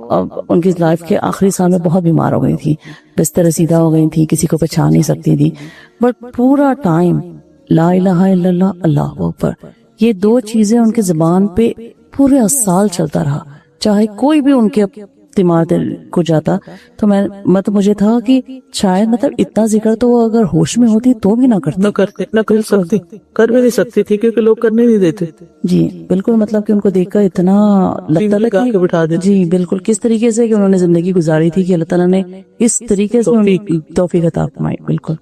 ان کی لائف کے آخری سال میں بہت بیمار ہو گئی تھی، بستر رسیدہ ہو گئی تھی، کسی کو پہچان نہیں سکتی تھی، بٹ پورا ٹائم لا الہ الا اللہ، اللہ اکبر، یہ دو چیزیں ان کے زبان پہ پورے سال چلتا رہا. چاہے کوئی بھی ان کے دماغ کو جاتا تو مجھے تھا کہ شاید اتنا ذکر تو وہ اگر ہوش میں ہوتی تو بھی نہ کرتے، نہ کر بھی نہیں سکتی تھی کیونکہ لوگ کرنے نہیں دیتے. جی بالکل، کہ ان کو دیکھ کر اتنا لگتا ہے بٹھا دے. جی بالکل، کس طریقے سے کہ انہوں نے زندگی گزاری تھی کہ اللہ تعالیٰ نے اس طریقے سے توفیق عطا فرمائی. بالکل.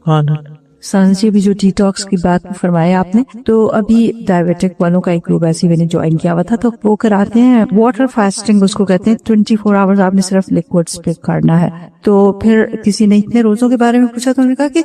سانس جی ابھی جو ڈی ٹاکس کی بات فرمایا آپ نے، تو ابھی ڈائبیٹک والوں کا ایک گروپ ایسی میں نے جوائن کیا ہوا تھا، تو وہ کراتے ہیں واٹر فاسٹنگ، اس کو کہتے ہیں 24 آورز آپ نے صرف لیکوڈز پہ کرنا ہے. تو پھر کسی نے اتنے روزوں کے بارے میں پوچھا تو انہوں نے کہا کہ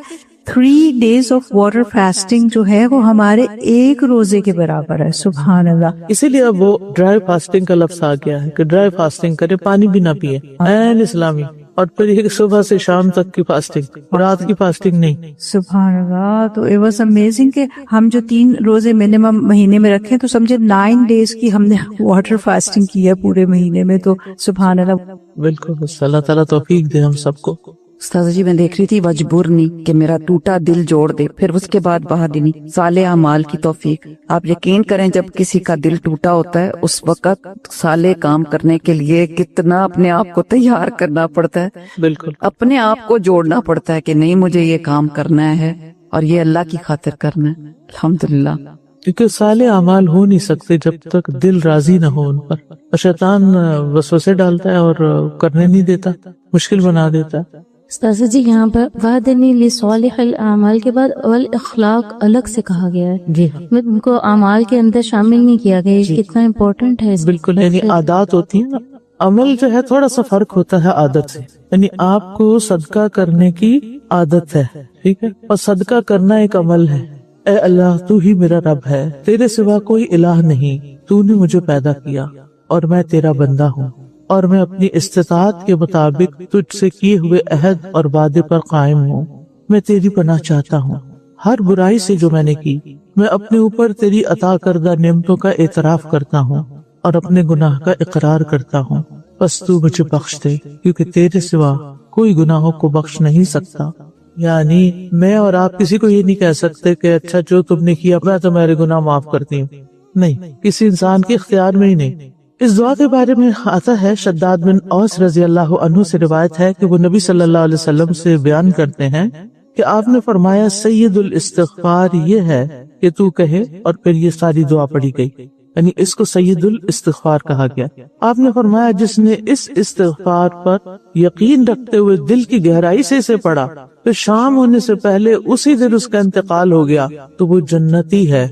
3 days آف واٹر فاسٹنگ جو ہے وہ ہمارے ایک روزے کے برابر ہے. سبحان اللہ. اسی لیے اب وہ ڈرائی فاسٹنگ کا لفظ آ گیا ہے کہ ڈرائی فاسٹنگ کرے، پانی بھی نہ پیے، عین اسلامی. اور پھر یہ صبح سے شام تک کی فاسٹنگ، رات کی فاسٹنگ نہیں. سبحان اللہ. تو it was amazing کہ ہم جو 3 روزے منیمم مہینے میں رکھیں تو سمجھے 9 days کی ہم نے واٹر فاسٹنگ کی ہے پورے مہینے میں. تو سبحان اللہ. بالکل، اللہ تعالیٰ توفیق دے ہم سب کو. استاذہ جی میں دیکھ رہی تھی مجبورنی کہ میرا ٹوٹا دل جوڑ دے، پھر اس کے بعد باہر دینی صالح اعمال کی توفیق. آپ یقین کریں جب کسی کا دل ٹوٹا ہوتا ہے اس وقت صالح کام کرنے کے لیے کتنا اپنے آپ کو تیار کرنا پڑتا ہے. بالکل، اپنے آپ کو جوڑنا پڑتا ہے کہ نہیں مجھے یہ کام کرنا ہے اور یہ اللہ کی خاطر کرنا ہے. الحمدللہ. کیونکہ صالح اعمال ہو نہیں سکتے جب تک دل راضی نہ ہو ان پر. شیطان وسوسے ڈالتا ہے اور کرنے نہیں دیتا، مشکل بنا دیتا ہے. استاذہ جی یہاں پر وعدنی لصالح الاعمال کے بعد والاخلاق الگ سے کہا گیا ہے. جی ان کو اعمال کے اندر شامل نہیں کیا گیا. یہ کتنا امپورٹنٹ ہے. بالکل، یعنی عادات ہوتی ہیں نا، عمل جو ہے تھوڑا سا فرق ہوتا ہے عادت سے. یعنی آپ کو صدقہ کرنے کی عادت ہے، ٹھیک ہے، اور صدقہ کرنا ایک عمل ہے. اے اللہ تو ہی میرا رب ہے، تیرے سوا کوئی الہ نہیں، تو نے مجھے پیدا کیا اور میں تیرا بندہ ہوں اور میں اپنی استطاعت کے مطابق تجھ سے کیے ہوئے عہد اور وعدے پر قائم ہوں. میں تیری پناہ چاہتا ہوں ہر برائی سے جو میں نے کی. میں اپنے اوپر تیری عطا کردہ نعمتوں کا اعتراف کرتا ہوں اور اپنے گناہ کا اقرار کرتا ہوں. بس تو مجھے بخش دے کیونکہ تیرے سوا کوئی گناہوں کو بخش نہیں سکتا. یعنی میں اور آپ کسی کو یہ نہیں کہہ سکتے کہ اچھا جو تم نے کیا میں تمہارے گناہ معاف کرتی ہوں. نہیں، کسی انسان کے اختیار میں ہی نہیں. اس دعا کے بارے میں آتا ہے، شداد بن اوس رضی اللہ عنہ سے روایت ہے کہ وہ نبی صلی اللہ علیہ وسلم سے بیان کرتے ہیں کہ آپ نے فرمایا سید الاستغفار یہ ہے کہ تو کہے، اور پھر یہ ساری دعا پڑھی گئی. یعنی اس کو سید الاستغفار کہا گیا. آپ نے فرمایا جس نے اس استغفار پر یقین رکھتے ہوئے دل کی گہرائی سے اسے پڑھا، پھر شام ہونے سے پہلے اسی دن اس کا انتقال ہو گیا تو وہ جنتی ہے.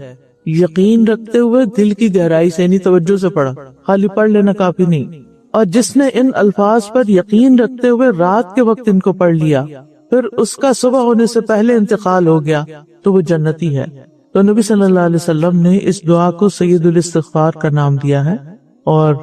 یقین رکھتے ہوئے دل کی گہرائی سے، یعنی توجہ سے پڑھا، خالی پڑھ لینا کافی نہیں. اور جس نے ان الفاظ پر یقین رکھتے ہوئے رات کے وقت ان کو پڑھ لیا پھر اس کا صبح ہونے سے پہلے انتقال ہو گیا تو وہ جنتی ہے. تو نبی صلی اللہ علیہ وسلم نے اس دعا کو سید الاستغفار کا نام دیا ہے. اور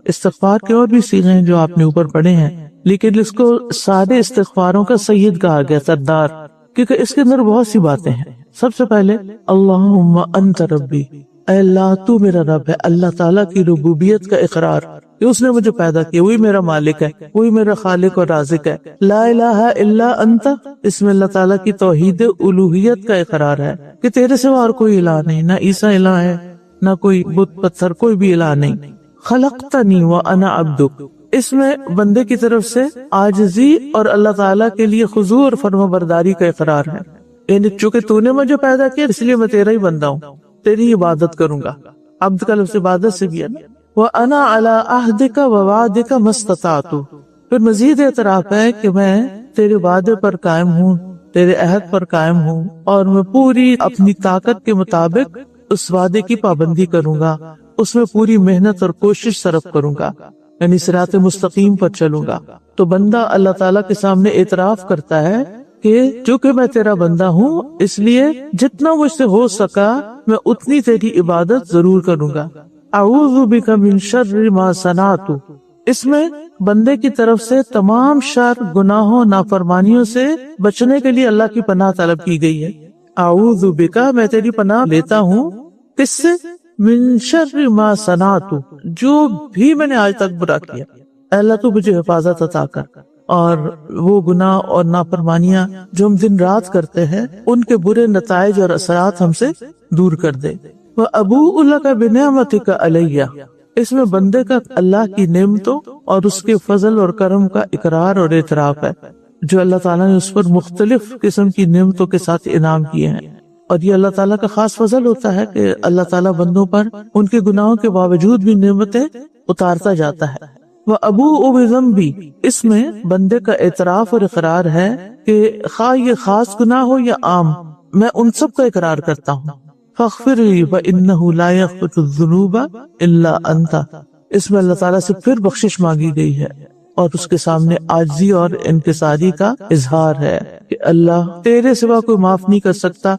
استغفار کے اور بھی صیغے ہیں جو آپ نے اوپر پڑھے ہیں، لیکن اس کو سارے استغفاروں کا سید کہا گیا، سردار، کیونکہ اس کے اندر بہت سی باتیں ہیں. سب سے پہلے اللہم انت ربی، اے اللہ تو میرا رب ہے. اللہ تعالیٰ کی ربوبیت کا اقرار کہ اس نے مجھے پیدا کیا، وہی میرا مالک ہے، وہی میرا خالق اور رازق ہے. لا الہ الا انت، اس میں اللہ تعالیٰ کی توحید الوہیت کا اقرار ہے کہ تیرے سوا اور کوئی الہ نہیں، نہ عیسیٰ الہ ہے، نہ کوئی بت پتھر، کوئی بھی الہ نہیں. خلقتنی وانا عبدک، اس میں بندے کی طرف سے عاجزی اور اللہ تعالیٰ کے لیے خضوع اور فرما برداری کا اقرار ہے. یعنی چونکہ تو نے مجھے پیدا کیا اس لیے میں تیرا ہی بندہ ہوں، تیری عبادت کروں گا. عبد کا لفظ عبادت سے بھی ہے. وَأَنَا عَلَىٰ عَهْدِكَ وَوَعْدِكَ مَا اسْتَطَعْتُ، پھر مزید اعتراف ہے کہ میں تیرے وعدے پر قائم ہوں، تیرے عہد پر قائم ہوں، اور میں پوری اپنی طاقت کے مطابق اس وعدے کی پابندی کروں گا. اس میں پوری محنت اور کوشش صرف کروں گا، یعنی صراط مستقیم پر چلوں گا۔ تو بندہ اللہ تعالیٰ کے سامنے اعتراف کرتا ہے کہ چونکہ میں تیرا بندہ ہوں، اس لیے جتنا مجھ سے ہو سکا میں اتنی تیری عبادت ضرور کروں گا۔ اعوذ بک من شر ما صنعت، اس میں بندے کی طرف سے تمام شر، گناہوں، نافرمانیوں سے بچنے کے لیے اللہ کی پناہ طلب کی گئی ہے۔ اعوذ بک، میں تیری پناہ لیتا ہوں، کس سے؟ من شر ما صنعت، جو بھی میں نے آج تک برا کیا، اے اللہ تو مجھے حفاظت عطا کر، اور وہ گناہ اور نافرمانیاں جو ہم دن رات کرتے ہیں ان کے برے نتائج اور اثرات ہم سے دور کر دے۔ وَأَبُوءُ لَكَ بِنِعْمَتِكَ عَلَيَّ، اس میں بندے کا اللہ کی نعمتوں اور اس کے فضل اور کرم کا اقرار اور اعتراف ہے، جو اللہ تعالیٰ نے اس پر مختلف قسم کی نعمتوں کے ساتھ انعام کیے ہیں۔ اور یہ اللہ تعالیٰ کا خاص فضل ہوتا ہے کہ اللہ تعالیٰ بندوں پر ان کے گناہوں کے باوجود بھی نعمتیں اتارتا جاتا ہے۔ وَأَبُوءُ بِذَنبِي، اس میں بندے کا اعتراف اور اقرار ہے کہ خواہ یہ خاص گناہ ہو یا عام، میں ان سب کا اقرار کرتا ہوں۔ فَاغْفِرْ لِي وَإِنَّهُ لَا يَغْفِرُ الذُّنُوبَ إِلَّا أَنْتَ، اس میں اللہ تعالیٰ سے پھر بخشش مانگی گئی ہے اور اس کے سامنے عاجزی اور انکساری کا اظہار ہے کہ اللہ تیرے سوا کوئی معاف نہیں کر سکتا،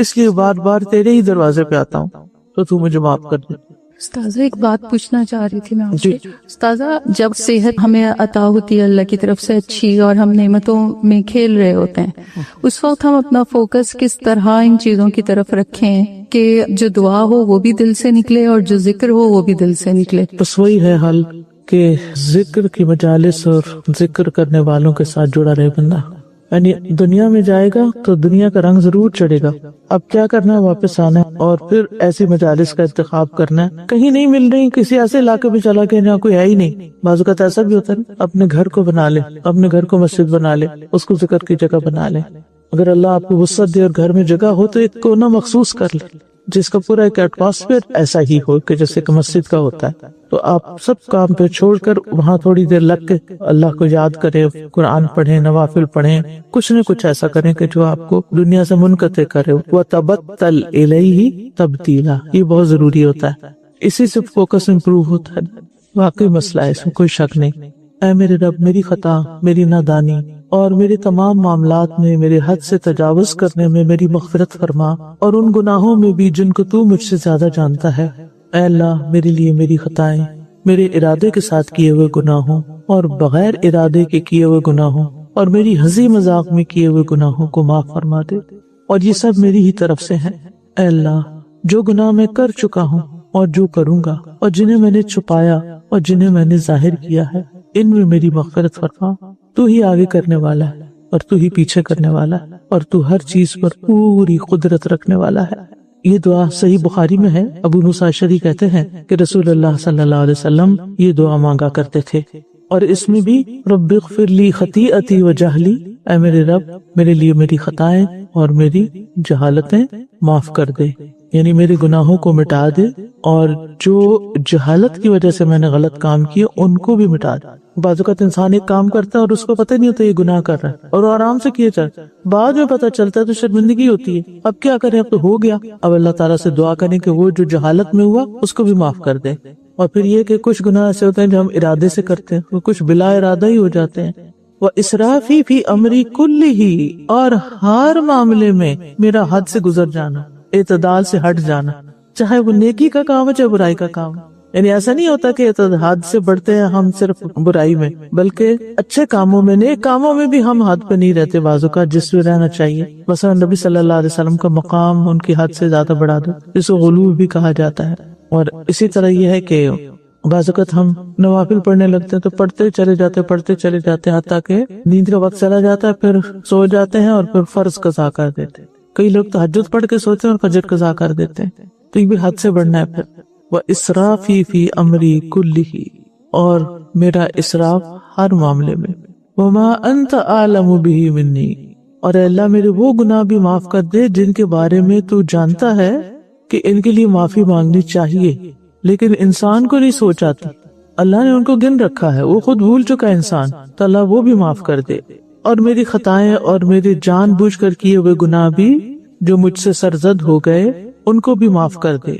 اس لیے بار بار تیرے ہی دروازے پہ آتا ہوں تو تو مجھے معاف کر دے۔ استاذہ ایک بات پوچھنا چاہ رہی تھی میں آپ سے۔ استاذہ جب صحت ہمیں عطا ہوتی ہے اللہ کی طرف سے اچھی اور ہم نعمتوں میں کھیل رہے ہوتے ہیں، اس وقت ہم اپنا فوکس کس طرح ان چیزوں کی طرف رکھیں کہ جو دعا ہو وہ بھی دل سے نکلے اور جو ذکر ہو وہ بھی دل سے نکلے؟ بس وہی ہے حل کہ ذکر کی مجالس اور ذکر کرنے والوں کے ساتھ جڑا رہے بندہ، یعنی دنیا میں جائے گا تو دنیا کا رنگ ضرور چڑھے گا، اب کیا کرنا ہے واپس آنا ہے اور پھر ایسی مجالس کا انتخاب کرنا ہے۔ کہیں نہیں مل رہی، کسی ایسے علاقے میں چلا کے جہاں کوئی ہے ہی نہیں، بعض اوقات ایسا بھی ہوتا ہے، اپنے گھر کو بنا لے، اپنے گھر کو مسجد بنا لے، اس کو ذکر کی جگہ بنا لے۔ اگر اللہ آپ کو وسعت دے اور گھر میں جگہ ہو تو ایک کونا مخصوص کر لے جس کا پورا ایک ایٹماسفیئر ایسا ہی ہو کہ جیسے کہ مسجد کا ہوتا ہے، تو آپ سب کام پہ چھوڑ کر وہاں تھوڑی دیر لگ کے اللہ کو یاد کریں، قرآن پڑھیں، نوافل پڑھیں، کچھ نہ کچھ ایسا کریں کہ جو آپ کو دنیا سے منقطع کرے۔ وَتَبَتَّلْ إِلَيْهِ تَبْتِيلًا، یہ بہت ضروری ہوتا ہے، اسی سے فوکس امپروو ہوتا ہے۔ واقعی مسئلہ ہے، اس میں کوئی شک نہیں۔ اے میرے رب، میری خطا، میری نادانی اور میرے تمام معاملات میں میرے حد سے تجاوز کرنے میں میری مغفرت فرما، اور ان گناہوں میں بھی جن کو تو مجھ سے زیادہ جانتا ہے۔ اے اللہ، میرے لیے میری خطائیں، میرے ارادے کے ساتھ کیے ہوئے گناہوں اور بغیر ارادے کے کیے ہوئے گناہوں اور میری ہنسی مذاق میں کیے ہوئے گناہوں کو معاف فرما دے، اور یہ سب میری ہی طرف سے ہیں۔ اے اللہ، جو گناہ میں کر چکا ہوں اور جو کروں گا، اور جنہیں میں نے چھپایا اور جنہیں میں نے ظاہر کیا ہے، ان میں میری مغفرت فرما۔ تو ہی آگے کرنے والا ہے اور تو ہی پیچھے کرنے والا ہے، اور تو ہر چیز پر پوری قدرت رکھنے والا ہے۔ یہ دعا صحیح بخاری میں ہے۔ ابو موسیٰ اشعری کہتے ہیں کہ رسول اللہ صلی اللہ علیہ وسلم یہ دعا مانگا کرتے تھے، اور اس میں بھی رب اغفر لی خطیئتی و جہلی، اے میرے رب، میرے لیے میری خطائیں اور میری جہالتیں معاف کر دے، یعنی میرے گناہوں کو مٹا دے، اور جو جہالت کی وجہ سے میں نے غلط کام کیے ان کو بھی مٹا دے۔ بعض اوقات انسان ایک کام کرتا ہے اور اس کو پتہ نہیں ہوتا یہ گناہ کر رہا ہے اور آرام سے کیے چلتا ہے، بعد میں پتہ چلتا ہے تو شرمندگی ہوتی ہے۔ اب کیا کریں، اب تو ہو گیا، اب اللہ تعالیٰ سے دعا کریں کہ وہ جو جہالت میں ہوا اس کو بھی معاف کر دے۔ اور پھر یہ کہ کچھ گناہ ایسے ہوتے ہیں جو ہم ارادے سے کرتے ہیں، کچھ بلا ارادہ ہی ہو جاتے ہیں۔ وَإِسْرَافِي فِي أَمْرِي كُلِّهِ، اور ہر معاملے میں میرا حد سے گزر جانا، اعتدال سے ہٹ جانا، چاہے وہ نیکی کا کام ہے چاہے برائی کا کام ہے۔ یعنی ایسا نہیں ہوتا کہ حد سے بڑھتے ہیں ہم صرف برائی میں، بلکہ اچھے کاموں میں، نیک کاموں میں بھی ہم حد پہ نہیں رہتے، بعض اوقات جس میں رہنا چاہیے۔ مثلا نبی صلی اللہ علیہ وسلم کا مقام ان کی حد سے زیادہ بڑھا دو، جس کو غلو بھی کہا جاتا ہے۔ اور اسی طرح یہ ہے کہ بعض اوقات ہم نوافل پڑھنے لگتے ہیں تو پڑھتے چلے جاتے ہیں حتیٰ کہ نیند کا وقت چلا جاتا ہے، پھر سو جاتے ہیں اور پھر فرض قضا کر دیتے ہیں۔ کئی لوگ تہجد پڑھ کے سوتے ہیں اور فجر قضا کر دیتے ہیں، تو یہ بھی حد سے بڑھنا ہے۔ پھر وَإِسْرَافِي فِي أَمْرِي كُلِّهِ، اور میرا اسراف ہر معاملے میں۔ وَمَا أَنْتَ أَعْلَمُ بِهِ مِنِّي، اور اے اللہ میرے وہ گناہ بھی معاف کر دے جن کے بارے میں تو جانتا ہے کہ ان کے لیے معافی مانگنی چاہیے لیکن انسان کو نہیں سوچ آتی۔ اللہ نے ان کو گن رکھا ہے، وہ خود بھول چکا ہے انسان، تو اللہ وہ بھی معاف کر دے۔ اور میری خطائیں اور میرے جان بوجھ کر کیے ہوئے گناہ بھی جو مجھ سے سرزد ہو گئے ان کو بھی معاف کر دے۔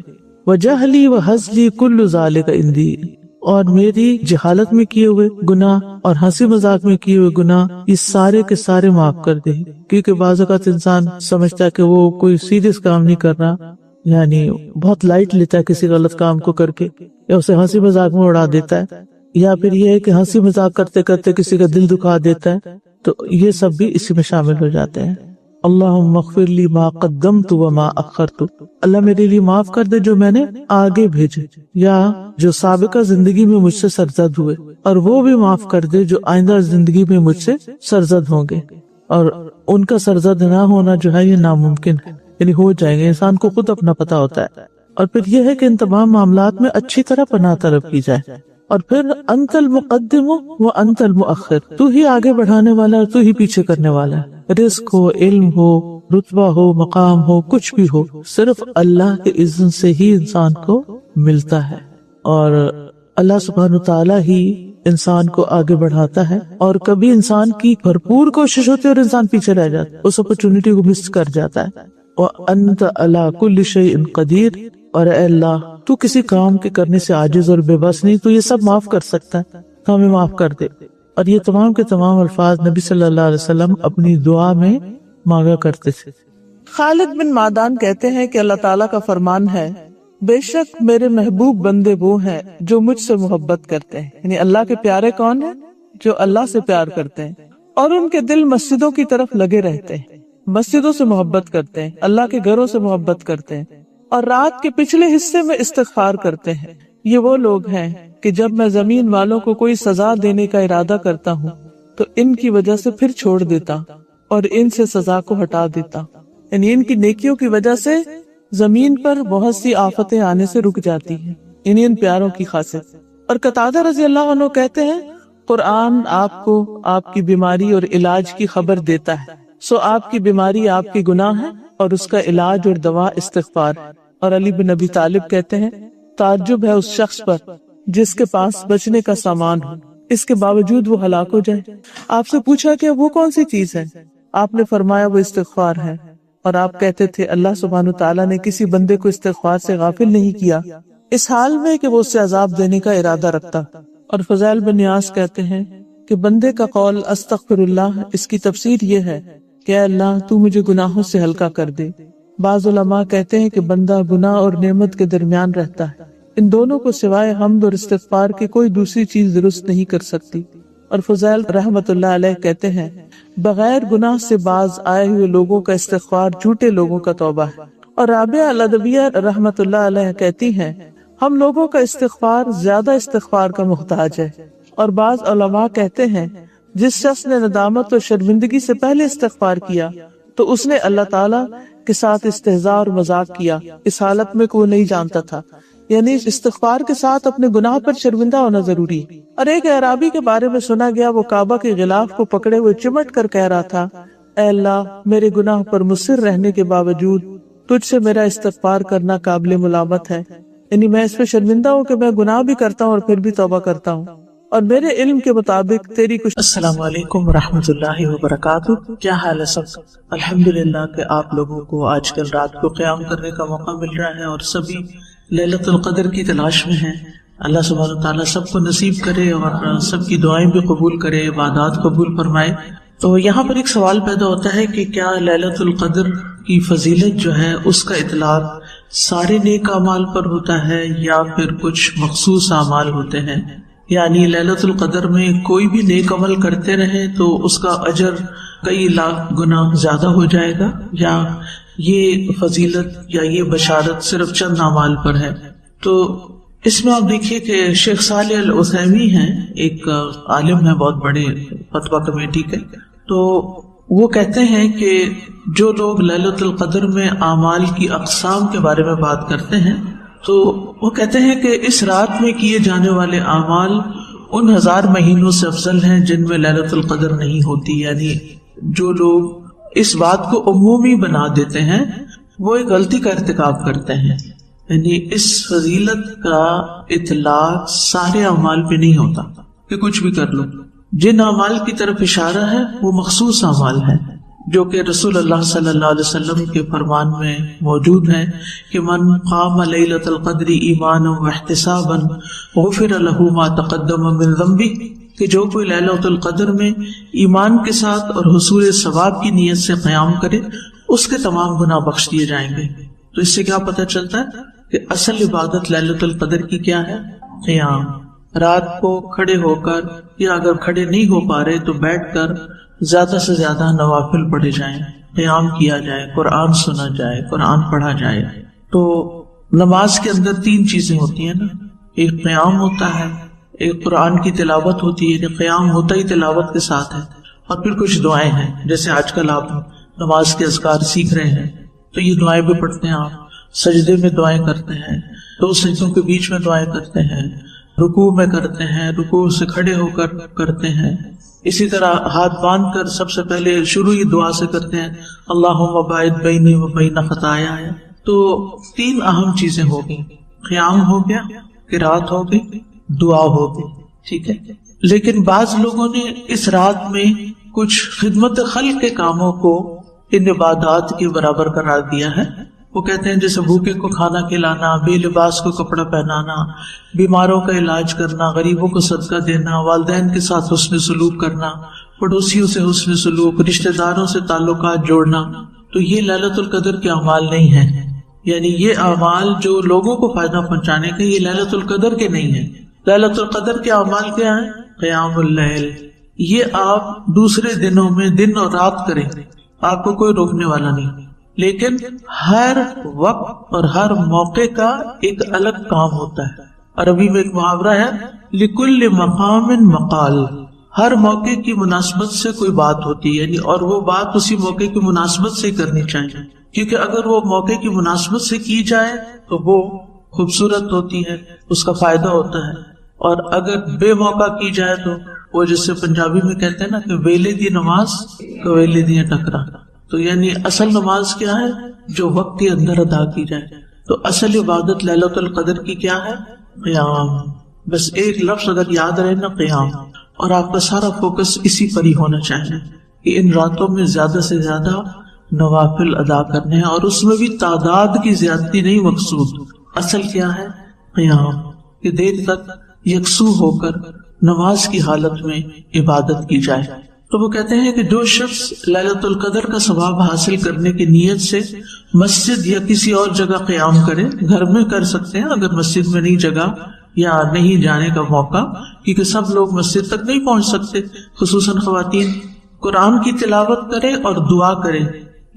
وجہلی وحزلی کل ذالک عندی، اور میری جہالت میں کیے ہوئے گناہ اور ہنسی مذاق میں کیے ہوئے گناہ یہ سارے کے سارے معاف کر دے. کیونکہ بعض اوقات انسان سمجھتا ہے کہ وہ کوئی سیریس کام نہیں کر رہا، یعنی بہت لائٹ لیتا ہے کسی غلط کام کو کر کے، یا اسے ہنسی مذاق میں اڑا دیتا ہے، یا پھر یہ ہے کہ ہنسی مذاق کرتے کرتے کسی کا دل دکھا دیتا ہے. تو یہ سب بھی اسی میں شامل ہو جاتے ہیں. اللہم اغفر لی ما قدمت وما اخرت، اللہ میرے لیے معاف کر دے جو میں نے آگے بھیجے یا جو سابقہ زندگی میں مجھ سے سرزد ہوئے، اور وہ بھی معاف کر دے جو آئندہ زندگی میں مجھ سے سرزد ہوں گے. اور ان کا سرزد نہ ہونا جو ہے یہ ناممکن ہے، یعنی ہو جائیں گے، انسان کو خود اپنا پتہ ہوتا ہے. اور پھر یہ ہے کہ ان تمام معاملات میں اچھی طرح پناہ طلب کی جائے. اور پھر انت المقدم و انت المؤخر، تو ہی آگے بڑھانے والا اور تو ہی پیچھے کرنے والا ہے. رزق ہو، علم ہو، رتبہ ہو، مقام ہو، کچھ بھی ہو، صرف اللہ کے اذن سے ہی انسان کو ملتا ہے. اور اللہ سبحانہ تعالیٰ ہی انسان کو آگے بڑھاتا ہے. اور کبھی انسان کی بھرپور کوشش ہوتی ہے اور انسان پیچھے رہ جاتا ہے، اس اپرچونٹی کو مس کر جاتا ہے. وَأَنْتَ عَلَى كُلِّ شَيْءٍ قَدِيرٌ، اور اے اللہ تو کسی کام کے کرنے سے عاجز اور بے بس نہیں، تو یہ سب معاف کر سکتا ہے، تو ہمیں معاف کر دے. اور یہ تمام کے تمام الفاظ نبی صلی اللہ علیہ وسلم اپنی دعا میں مانگا کرتے تھے. خالد بن معدان کہتے ہیں کہ اللہ تعالیٰ کا فرمان ہے، بے شک میرے محبوب بندے وہ ہیں جو مجھ سے محبت کرتے ہیں. یعنی اللہ کے پیارے کون ہیں؟ جو اللہ سے پیار کرتے ہیں اور ان کے دل مسجدوں کی طرف لگے رہتے ہیں، مسجدوں سے محبت کرتے ہیں، اللہ کے گھروں سے محبت کرتے ہیں، اور رات کے پچھلے حصے میں استغفار کرتے ہیں. یہ وہ لوگ ہیں کہ جب میں زمین والوں کو کوئی سزا دینے کا ارادہ کرتا ہوں تو ان کی وجہ سے پھر چھوڑ دیتا اور ان سے سزا کو ہٹا دیتا. یعنی ان کی نیکیوں کی وجہ سے زمین پر بہت سی آفتیں آنے سے رک جاتی ہیں، یعنی ان پیاروں کی خاصیت. اور قتادہ رضی اللہ عنہ کہتے ہیں، قرآن آپ کو آپ کی بیماری اور علاج کی خبر دیتا ہے، سو آپ کی بیماری آپ کے گناہ ہے اور اس کا علاج اور دوا استغفار ہے. اور علی بن ابی طالب کہتے ہیں، تعجب ہے اس شخص پر جس کے پاس بچنے کا سامان ہو، اس کے باوجود وہ ہلاک ہو جائے. آپ سے پوچھا کہ وہ کون سی چیز ہے؟ آپ نے فرمایا وہ استغفار ہے. اور آپ کہتے تھے اللہ سبحانہ تعالیٰ نے کسی بندے کو استغفار سے غافل نہیں کیا اس حال میں کہ وہ اس سے عذاب دینے کا ارادہ رکھتا. اور فضیل بن نیاز کہتے ہیں کہ بندے کا قول استغفر اللہ، اس کی تفسیر یہ ہے کہ اے اللہ تو مجھے گناہوں سے ہلکا کر دے. بعض علماء کہتے ہیں کہ بندہ گناہ اور نعمت کے درمیان رہتا ہے، ان دونوں کو سوائے حمد اور استغفار کے کوئی دوسری چیز درست نہیں کر سکتی. اور فضیل رحمت اللہ علیہ کہتے ہیں بغیر گناہ سے باز آئے ہوئے لوگوں کا استغفار جھوٹے لوگوں کا توبہ ہے. اور رابعہ الادبیہ رحمت اللہ علیہ کہتی ہیں ہم لوگوں کا استغفار زیادہ استغفار کا محتاج ہے. اور بعض علماء کہتے ہیں جس شخص نے ندامت اور شرمندگی سے پہلے استغفار کیا تو اس نے اللہ تعالیٰ کے ساتھ استہزاء اور مذاق کیا اس حالت میں کہ وہ نہیں جانتا تھا. یعنی استغفار کے ساتھ اپنے گناہ پر شرمندہ ہونا ضروری ہے. اور ایک اعرابی کے بارے میں سنا گیا وہ کعبہ کے غلاف کو پکڑے ہوئے چمٹ کر کہہ رہا تھا اے اللہ میرے گناہ پر مصر رہنے کے باوجود تجھ سے میرا استغفار کرنا قابل ملامت ہے. یعنی میں اس پہ شرمندہ ہوں کہ میں گناہ بھی کرتا ہوں اور پھر بھی توبہ کرتا ہوں، اور میرے علم کے مطابق تیری کچھ. السلام علیکم ورحمۃ اللہ وبرکاتہ. کیا حال ہے سب؟ الحمدللہ کہ آپ لوگوں کو آج کل رات کو قیام کرنے کا موقع مل رہا ہے اور سبھی لیلۃ القدر کی تلاش میں ہیں. اللہ سبحانہ تعالیٰ سب کو نصیب کرے اور سب کی دعائیں بھی قبول کرے، عبادات قبول فرمائے. تو یہاں پر ایک سوال پیدا ہوتا ہے کہ کیا لیلۃ القدر کی فضیلت جو ہے اس کا اطلاق سارے نیک اعمال پر ہوتا ہے یا پھر کچھ مخصوص اعمال ہوتے ہیں؟ یعنی لیلۃ القدر میں کوئی بھی نیک عمل کرتے رہے تو اس کا اجر کئی لاکھ گنا زیادہ ہو جائے گا، یا یہ فضیلت یا یہ بشارت صرف چند اعمال پر ہے؟ تو اس میں آپ دیکھیے کہ شیخ صالح العثیمی ہیں، ایک عالم ہے بہت بڑے فتویٰ کمیٹی کے، تو وہ کہتے ہیں کہ جو لوگ لیلۃ القدر میں اعمال کی اقسام کے بارے میں بات کرتے ہیں تو وہ کہتے ہیں کہ اس رات میں کیے جانے والے اعمال ان 1000 مہینوں سے افضل ہیں جن میں لیلۃ القدر نہیں ہوتی. یعنی جو لوگ اس بات کو عمومی بنا دیتے ہیں وہ ایک غلطی کا ارتکاب کرتے ہیں. یعنی اس فضیلت کا اطلاق سارے اعمال پہ نہیں ہوتا کہ کچھ بھی کر لو. جن اعمال کی طرف اشارہ ہے وہ مخصوص اعمال ہیں جو کہ رسول اللہ صلی اللہ علیہ وسلم کے فرمان میں موجود ہے کہ من قام لیلۃ القدر ایمانا واحتسابا غفر له ما تقدم من ذنبہ، کہ جو کوئی لیلۃ القدر میں ایمان کے ساتھ اور حصول ثواب کی نیت سے قیام کرے اس کے تمام گناہ بخش دیے جائیں گے۔ تو اس سے کیا پتہ چلتا ہے کہ اصل عبادت لیلۃ القدر کی کیا ہے؟ قیام۔ رات کو کھڑے ہو کر یا اگر کھڑے نہیں ہو پا رہے تو بیٹھ کر زیادہ سے زیادہ نوافل پڑھے جائیں، قیام کیا جائے، قرآن سنا جائے، قرآن پڑھا جائے۔ تو نماز کے اندر 3 چیزیں ہوتی ہیں نا، ایک قیام ہوتا ہے، ایک قرآن کی تلاوت ہوتی ہے، قیام ہوتا ہی تلاوت کے ساتھ ہے، اور پھر کچھ دعائیں ہیں، جیسے آج کل آپ نماز کے اذکار سیکھ رہے ہیں تو یہ دعائیں بھی پڑھتے ہیں، آپ سجدے میں دعائیں کرتے ہیں، 2 سجدوں کے بیچ میں دعائیں کرتے ہیں، رکوع میں کرتے ہیں، رکوع سے کھڑے ہو کر کرتے ہیں، اسی طرح ہاتھ باندھ کر سب سے پہلے شروع ہی دعا سے کرتے ہیں اللہم باعد بینی و بین خطایایا۔ تو 3 اہم چیزیں ہو گئی، قیام ہو گیا، قرات ہو گئی، دعا ہو گئی، ٹھیک ہے۔ لیکن بعض لوگوں نے اس رات میں کچھ خدمت خلق کے کاموں کو ان عبادات کے برابر قرار دیا ہے۔ وہ کہتے ہیں جیسے بھوکے کو کھانا کھلانا، بے لباس کو کپڑا پہنانا، بیماروں کا علاج کرنا، غریبوں کو صدقہ دینا، والدین کے ساتھ حسن سلوک کرنا، پڑوسیوں سے حسن سلوک، رشتہ داروں سے تعلقات جوڑنا، تو یہ لیلۃ القدر کے اعمال نہیں ہیں۔ یعنی یہ اعمال جو لوگوں کو فائدہ پہنچانے کے، یہ لیلۃ القدر کے نہیں ہیں۔ لیلۃ القدر کے اعمال کیا ہیں؟ قیام اللیل۔ یہ آپ دوسرے دنوں میں دن اور رات کریں، آپ کو کوئی روکنے والا نہیں، لیکن ہر وقت اور ہر موقع کا ایک الگ کام ہوتا ہے۔ عربی میں ایک محاورہ ہے لِكُلِّ مَقَامٍ مَقَالٍ، ہر موقع کی مناسبت سے کوئی بات ہوتی ہے، یعنی اور وہ بات اسی موقع کی مناسبت سے کرنی چاہیے، کیونکہ اگر وہ موقع کی مناسبت سے کی جائے تو وہ خوبصورت ہوتی ہے، اس کا فائدہ ہوتا ہے، اور اگر بے موقع کی جائے تو وہ جسے پنجابی میں کہتے ہیں نا کہ ویلے دی نماز کویلے دی ٹکرا، تو یعنی اصل نماز کیا ہے؟ جو وقت کے اندر ادا کی جائے۔ تو اصل عبادت لیلۃ القدر کی کیا ہے؟ قیام۔ بس ایک لفظ اگر یاد رہے نا، قیام، اور آپ کا سارا فوکس اسی پر ہی ہونا چاہیے کہ ان راتوں میں زیادہ سے زیادہ نوافل ادا کرنے ہیں، اور اس میں بھی تعداد کی زیادتی نہیں مقصود، اصل کیا ہے؟ قیام، کہ دیر تک یکسو ہو کر نماز کی حالت میں عبادت کی جائے۔ تو وہ کہتے ہیں کہ جو شخص لیلۃ القدر کا ثواب حاصل کرنے کی نیت سے مسجد یا کسی اور جگہ قیام کرے، گھر میں کر سکتے ہیں اگر مسجد میں نہیں جگہ یا نہیں جانے کا موقع، کیونکہ سب لوگ مسجد تک نہیں پہنچ سکتے، خصوصاً خواتین، قرآن کی تلاوت کرے اور دعا کرے۔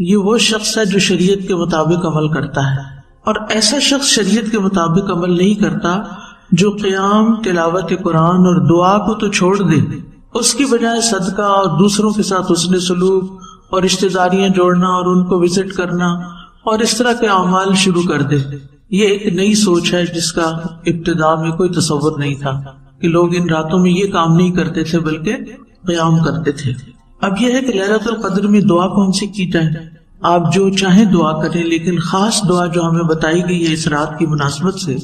یہ وہ شخص ہے جو شریعت کے مطابق عمل کرتا ہے، اور ایسا شخص شریعت کے مطابق عمل نہیں کرتا جو قیام، تلاوت قرآن اور دعا کو تو چھوڑ دے، اس کی بجائے صدقہ اور دوسروں کے ساتھ حسن سلوک اور رشتہ داریاں جوڑنا اور ان کو وزٹ کرنا اور اس طرح کے اعمال شروع کر دے۔ یہ ایک نئی سوچ ہے جس کا ابتدا میں کوئی تصور نہیں تھا کہ لوگ ان راتوں میں یہ کام نہیں کرتے تھے بلکہ قیام کرتے تھے۔ اب یہ ہے کہ لیلۃ القدر میں دعا کون سی کی جائے؟ آپ جو چاہیں دعا کریں، لیکن خاص دعا جو ہمیں بتائی گئی ہے اس رات کی مناسبت سے،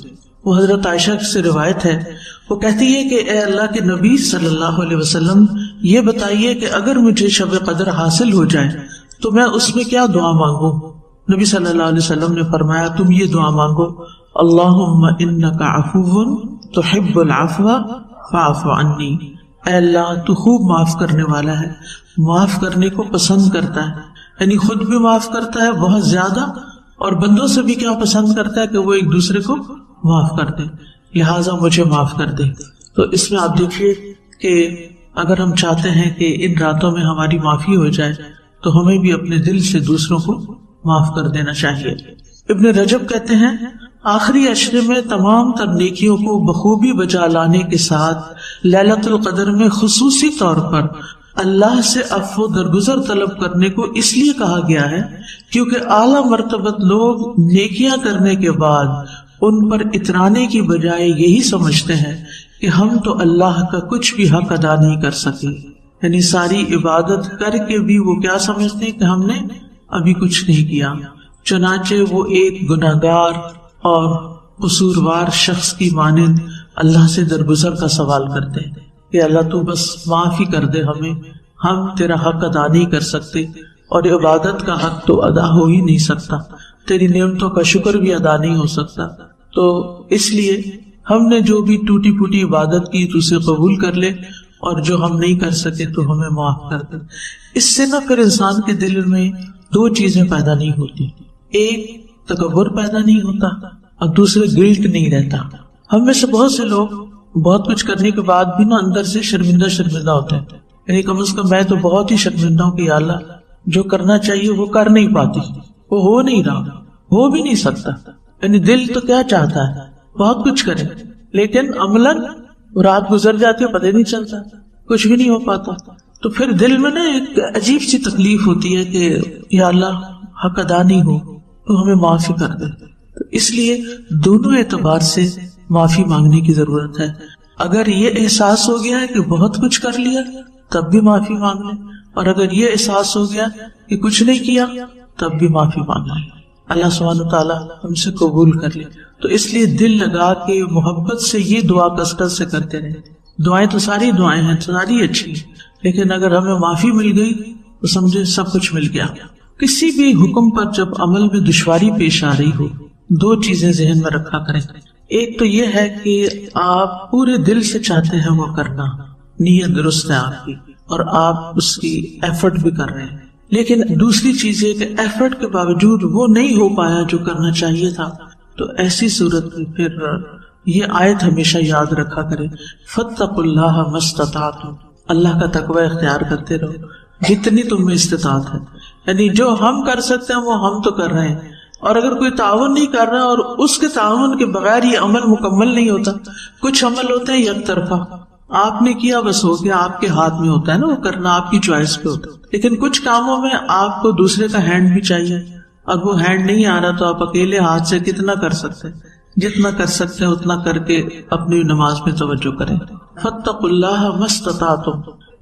وہ حضرت عائشہ سے روایت ہے، وہ کہتی ہے کہ اے اللہ کے نبی صلی اللہ علیہ وسلم، یہ بتائیے کہ اگر مجھے شب قدر حاصل ہو جائے تو میں اس میں کیا دعا مانگوں؟ نبی صلی اللہ علیہ وسلم نے فرمایا تم یہ دعا مانگو، اللہم انک عفو تحب العفو فاعف عنی، اے اللہ تو خوب معاف کرنے والا ہے، معاف کرنے کو پسند کرتا ہے، یعنی خود بھی معاف کرتا ہے بہت زیادہ، اور بندوں سے بھی کیا پسند کرتا ہے کہ وہ ایک دوسرے کو معاف کر دے، لہٰذا مجھے معاف کر دے۔ تو اس میں آپ دیکھیے کہ اگر ہم چاہتے ہیں کہ ان راتوں میں ہماری معافی ہو جائے تو ہمیں بھی اپنے دل سے دوسروں کو معاف کر دینا چاہیے۔ ابن رجب کہتے ہیں آخری عشرے میں تمام تر نیکیوں کو بخوبی بجا لانے کے ساتھ لیلۃ القدر میں خصوصی طور پر اللہ سے عفو درگزر طلب کرنے کو اس لیے کہا گیا ہے کیونکہ اعلیٰ مرتبت لوگ نیکیاں کرنے کے بعد ان پر اترانے کی بجائے یہی سمجھتے ہیں کہ ہم تو اللہ کا کچھ بھی حق ادا نہیں کر سکے، یعنی ساری عبادت کر کے بھی وہ کیا سمجھتے ہیں کہ ہم نے ابھی کچھ نہیں کیا، چنانچہ وہ ایک گناہگار اور قصوروار شخص کی مانند اللہ سے درگزر کا سوال کرتے ہیں کہ اللہ تو بس معاف ہی کر دے ہمیں، ہم تیرا حق ادا نہیں کر سکتے، اور عبادت کا حق تو ادا ہو ہی نہیں سکتا، تیری نعمتوں کا شکر بھی ادا نہیں ہو سکتا. تو اس لیے ہم نے جو بھی ٹوٹی پھوٹی عبادت کی تو اسے قبول کر لے، اور جو ہم نہیں کر سکے تو ہمیں معاف کر دے. اس سے نہ پھر انسان کے دل میں دو چیزیں پیدا نہیں ہوتی، ایک تکبر پیدا نہیں ہوتا اور دوسرے گلٹ نہیں رہتا. ہم میں سے بہت سے لوگ بہت کچھ کرنے کے بعد بھی نا اندر سے شرمندہ ہوتے ہیں، یعنی کم از کم میں تو بہت ہی شرمندہ ہوں کہ یا اللہ جو کرنا چاہیے وہ کر نہیں پاتی، وہ ہو نہیں رہا، ہو بھی نہیں سکتا. یعنی دل تو کیا چاہتا ہے بہت کچھ کرے، لیکن عملاً رات گزر جاتی ہے پتہ نہیں چلتا، کچھ بھی نہیں ہو پاتا. تو پھر دل میں نا ایک عجیب سی تکلیف ہوتی ہے کہ یا اللہ حق ادا نہیں ہو تو ہمیں معافی کر دے. تو اس لیے دونوں اعتبار سے معافی مانگنے کی ضرورت ہے. اگر یہ احساس ہو گیا ہے کہ بہت کچھ کر لیا تب بھی معافی مانگ لیں، اور اگر یہ احساس ہو گیا کہ کچھ نہیں کیا تب بھی معافی مانگ لیں. اللہ سبحانہ وتعالی ہم سے قبول کر لے. تو اس لیے دل لگا کے محبت سے یہ دعا کثرت سے کرتے رہے. دعائیں تو ساری دعائیں ہیں، ساری اچھی، لیکن اگر ہمیں معافی مل گئی تو سمجھے سب کچھ مل گیا. کسی بھی حکم پر جب عمل میں دشواری پیش آ رہی ہو، دو چیزیں ذہن میں رکھا کریں. ایک تو یہ ہے کہ آپ پورے دل سے چاہتے ہیں وہ کرنا، نیت درست ہے آپ کی اور آپ اس کی ایفرٹ بھی کر رہے ہیں. لیکن دوسری چیز یہ کہ ایفرٹ کے باوجود وہ نہیں ہو پایا جو کرنا چاہیے تھا. تو ایسی صورت میں پھر یہ آیت ہمیشہ یاد رکھا کرے، فاتقوا اللہ ما استطعتم، اللہ کا تقوی اختیار کرتے رہو جتنی تم میں استطاعت ہے. یعنی جو ہم کر سکتے ہیں وہ ہم تو کر رہے ہیں، اور اگر کوئی تعاون نہیں کر رہا اور اس کے تعاون کے بغیر یہ عمل مکمل نہیں ہوتا. کچھ عمل ہوتے ہیں یک طرفہ، آپ نے کیا بس ہو گیا، آپ کے ہاتھ میں ہوتا ہے نا وہ کرنا، آپ کی چوائس پہ ہوتا ہے. لیکن کچھ کاموں میں آپ کو دوسرے کا ہینڈ بھی چاہیے، اور وہ ہینڈ نہیں آ رہا تو آپ اکیلے ہاتھ سے کتنا کر سکتے ہیں. جتنا کر سکتے ہیں اتنا کر کے اپنی نماز میں توجہ کریں. فاتقوا اللہ ما استطعتم،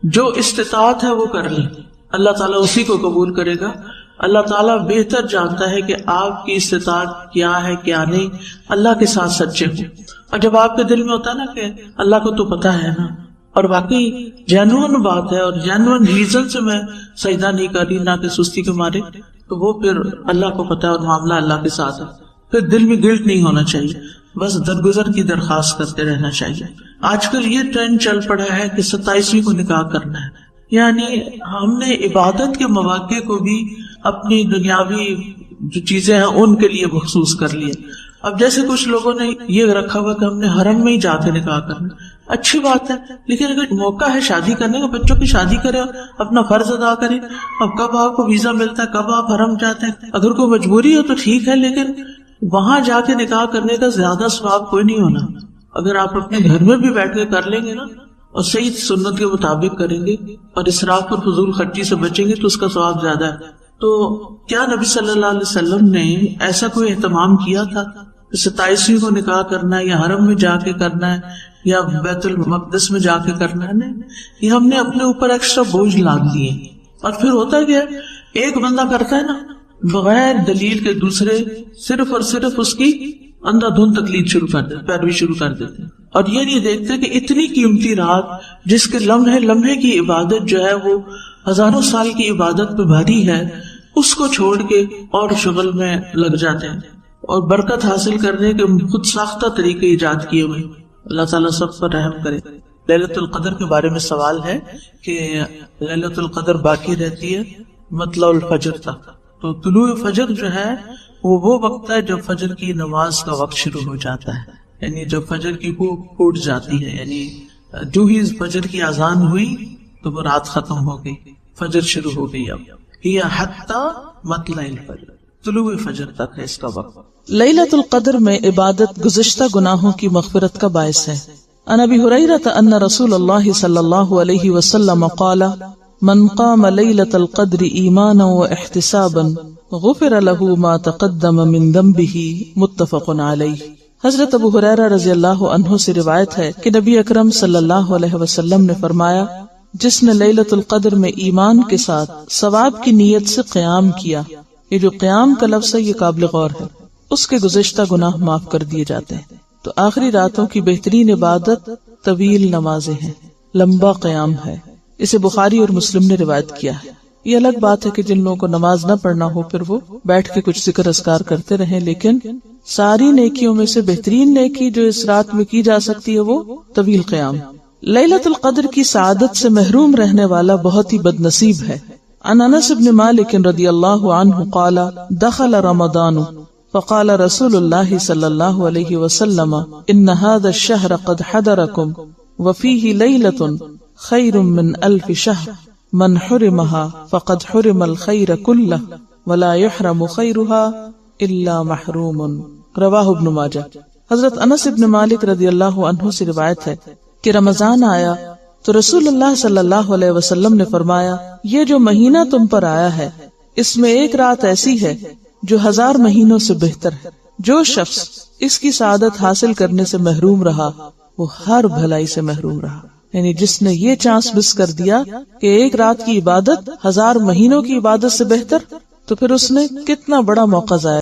جو استطاعت ہے وہ کر لیں، اللہ تعالیٰ اسی کو قبول کرے گا. اللہ تعالیٰ بہتر جانتا ہے کہ آپ کی استطاعت کیا ہے کیا نہیں. اللہ کے ساتھ سچے ہوں، اور جب آپ کے دل میں ہوتا ہے نا کہ اللہ کو تو پتا ہے نا، اور واقعی جینوئن بات ہے اور جینوئن ریزن سے میں سجدہ نہیں کر رہی، نہ کہ سستی کے مارے، تو وہ پھر اللہ کو پتا ہے اور معاملہ اللہ کے ساتھ ہے. پھر دل میں گلٹ نہیں ہونا چاہیے، بس درگزر کی درخواست کرتے رہنا چاہیے. آج کل یہ ٹرینڈ چل پڑا ہے کہ 27ویں کو نکاح کرنا ہے، یعنی ہم نے عبادت کے مواقع کو بھی اپنی دنیاوی جو چیزیں ہیں ان کے لیے مخصوص کر لیے. اب جیسے کچھ لوگوں نے یہ رکھا ہوا کہ ہم نے حرم میں ہی جا کے نکاح کرنا، اچھی بات ہے، لیکن اگر موقع ہے شادی کرنے کا، بچوں کی شادی کرے اور اپنا فرض ادا کرے. اب کب آپ کو ویزا ملتا ہے، کب آپ حرم جاتے ہیں، اگر کوئی مجبوری ہو تو ٹھیک ہے، لیکن وہاں جا کے نکاح کرنے کا زیادہ ثواب کوئی نہیں ہونا. اگر آپ اپنے گھر میں بھی بیٹھ کے کر لیں گے نا اور صحیح سنت کے مطابق کریں گے اور اسراف پر فضول خرچی سے بچیں گے تو اس کا ثواب زیادہ ہے. تو کیا نبی صلی اللہ علیہ وسلم نے ایسا کوئی اہتمام کیا تھا 27ویں کو نکاح کرنا ہے یا حرم میں جا کے کرنا ہے یا بیت المقدس میں جا کے کرنا ہے؟ نہیں، یہ ہم نے اپنے اوپر ایکسٹرا بوجھ لاد لیے. اور پھر ہوتا کیا ہے، ایک بندہ کرتا ہے نا بغیر دلیل کے، دوسرے صرف اور صرف اس کی اندھا دھند تقلید شروع کر دیتے، پیروی شروع کر دیتے، اور یہ نہیں دیکھتے کہ اتنی قیمتی رات جس کے لمحے کی عبادت جو ہے وہ ہزاروں سال کی عبادت پہ بھاری ہے، اس کو چھوڑ کے اور شغل میں لگ جاتے ہیں اور برکت حاصل کرنے کے خود ساختہ طریقے ایجاد کیے ہوئے. اللہ تعالیٰ سب پر رحم کرے. لیلۃ القدر کے بارے میں سوال ہے کہ لیلۃ القدر باقی رہتی ہے مطلع الفجر تک. تو طلوع فجر جو ہے وہ وقت ہے جب فجر کی نماز کا وقت شروع ہو جاتا ہے، یعنی جب فجر کی خوب پھوٹ جاتی ہے، یعنی جو ہی فجر کی اذان ہوئی تو وہ رات ختم ہو گئی، فجر شروع ہو گئی. اب یہ حتی مطلع الفجر، طلوع فجر تک ہے اس کا وقت. لیلۃ القدر میں عبادت گزشتہ گناہوں کی مغفرت کا باعث ہے. عن ابی ہریرہ ان رسول اللہ صلی اللہ علیہ وسلم قال من قام لیلۃ القدر ایمانا واحتسابا غفر له ما تقدم من ذنبه متفق علیہ. حضرت ابو ہریرہ رضی اللہ عنہ سے روایت ہے کہ نبی اکرم صلی اللہ علیہ وسلم نے فرمایا، جس نے لیلۃ القدر میں ایمان کے ساتھ ثواب کی نیت سے قیام کیا، یہ جو قیام کا لفظ ہے یہ قابل غور ہے، اس کے گزشتہ گناہ معاف کر دیے جاتے ہیں. تو آخری راتوں کی بہترین عبادت طویل نمازیں ہیں، لمبا قیام ہے. اسے بخاری اور مسلم نے روایت کیا ہے. یہ الگ بات ہے کہ جن لوگوں کو نماز نہ پڑھنا ہو پھر وہ بیٹھ کے کچھ ذکر اذکار کرتے رہیں، لیکن ساری نیکیوں میں سے بہترین نیکی جو اس رات میں کی جا سکتی ہے وہ طویل قیام۔ لیلۃ القدر کی سعادت سے محروم رہنے والا بہت ہی بد نصیب ہے۔ عن انس بن مالک رضی اللہ عنہ قال دخل رمضان فقال رسول اللہ صلی اللہ علیہ وسلم ان هذا الشهر قد حضركم وفيه ليلة خير من 1000 شهر من حرمها فقد حرم الخير كله ولا يحرم خيرها الا محروم۔ رواہ ابن ماجہ۔ حضرت انس ابن مالک رضی اللہ عنہ سے روایت ہے کہ رمضان آیا تو رسول اللہ صلی اللہ علیہ وسلم نے فرمایا یہ جو مہینہ تم پر آیا ہے اس میں ایک رات ایسی ہے جو 1000 مہینوں سے بہتر ہے۔ جو شخص اس کی سعادت حاصل کرنے سے محروم رہا وہ ہر بھلائی سے محروم رہا۔ یعنی جس نے یہ چانس مس کر دیا کہ ایک رات کی عبادت 1000 مہینوں کی عبادت سے بہتر، تو پھر اس نے کتنا بڑا موقع ضائع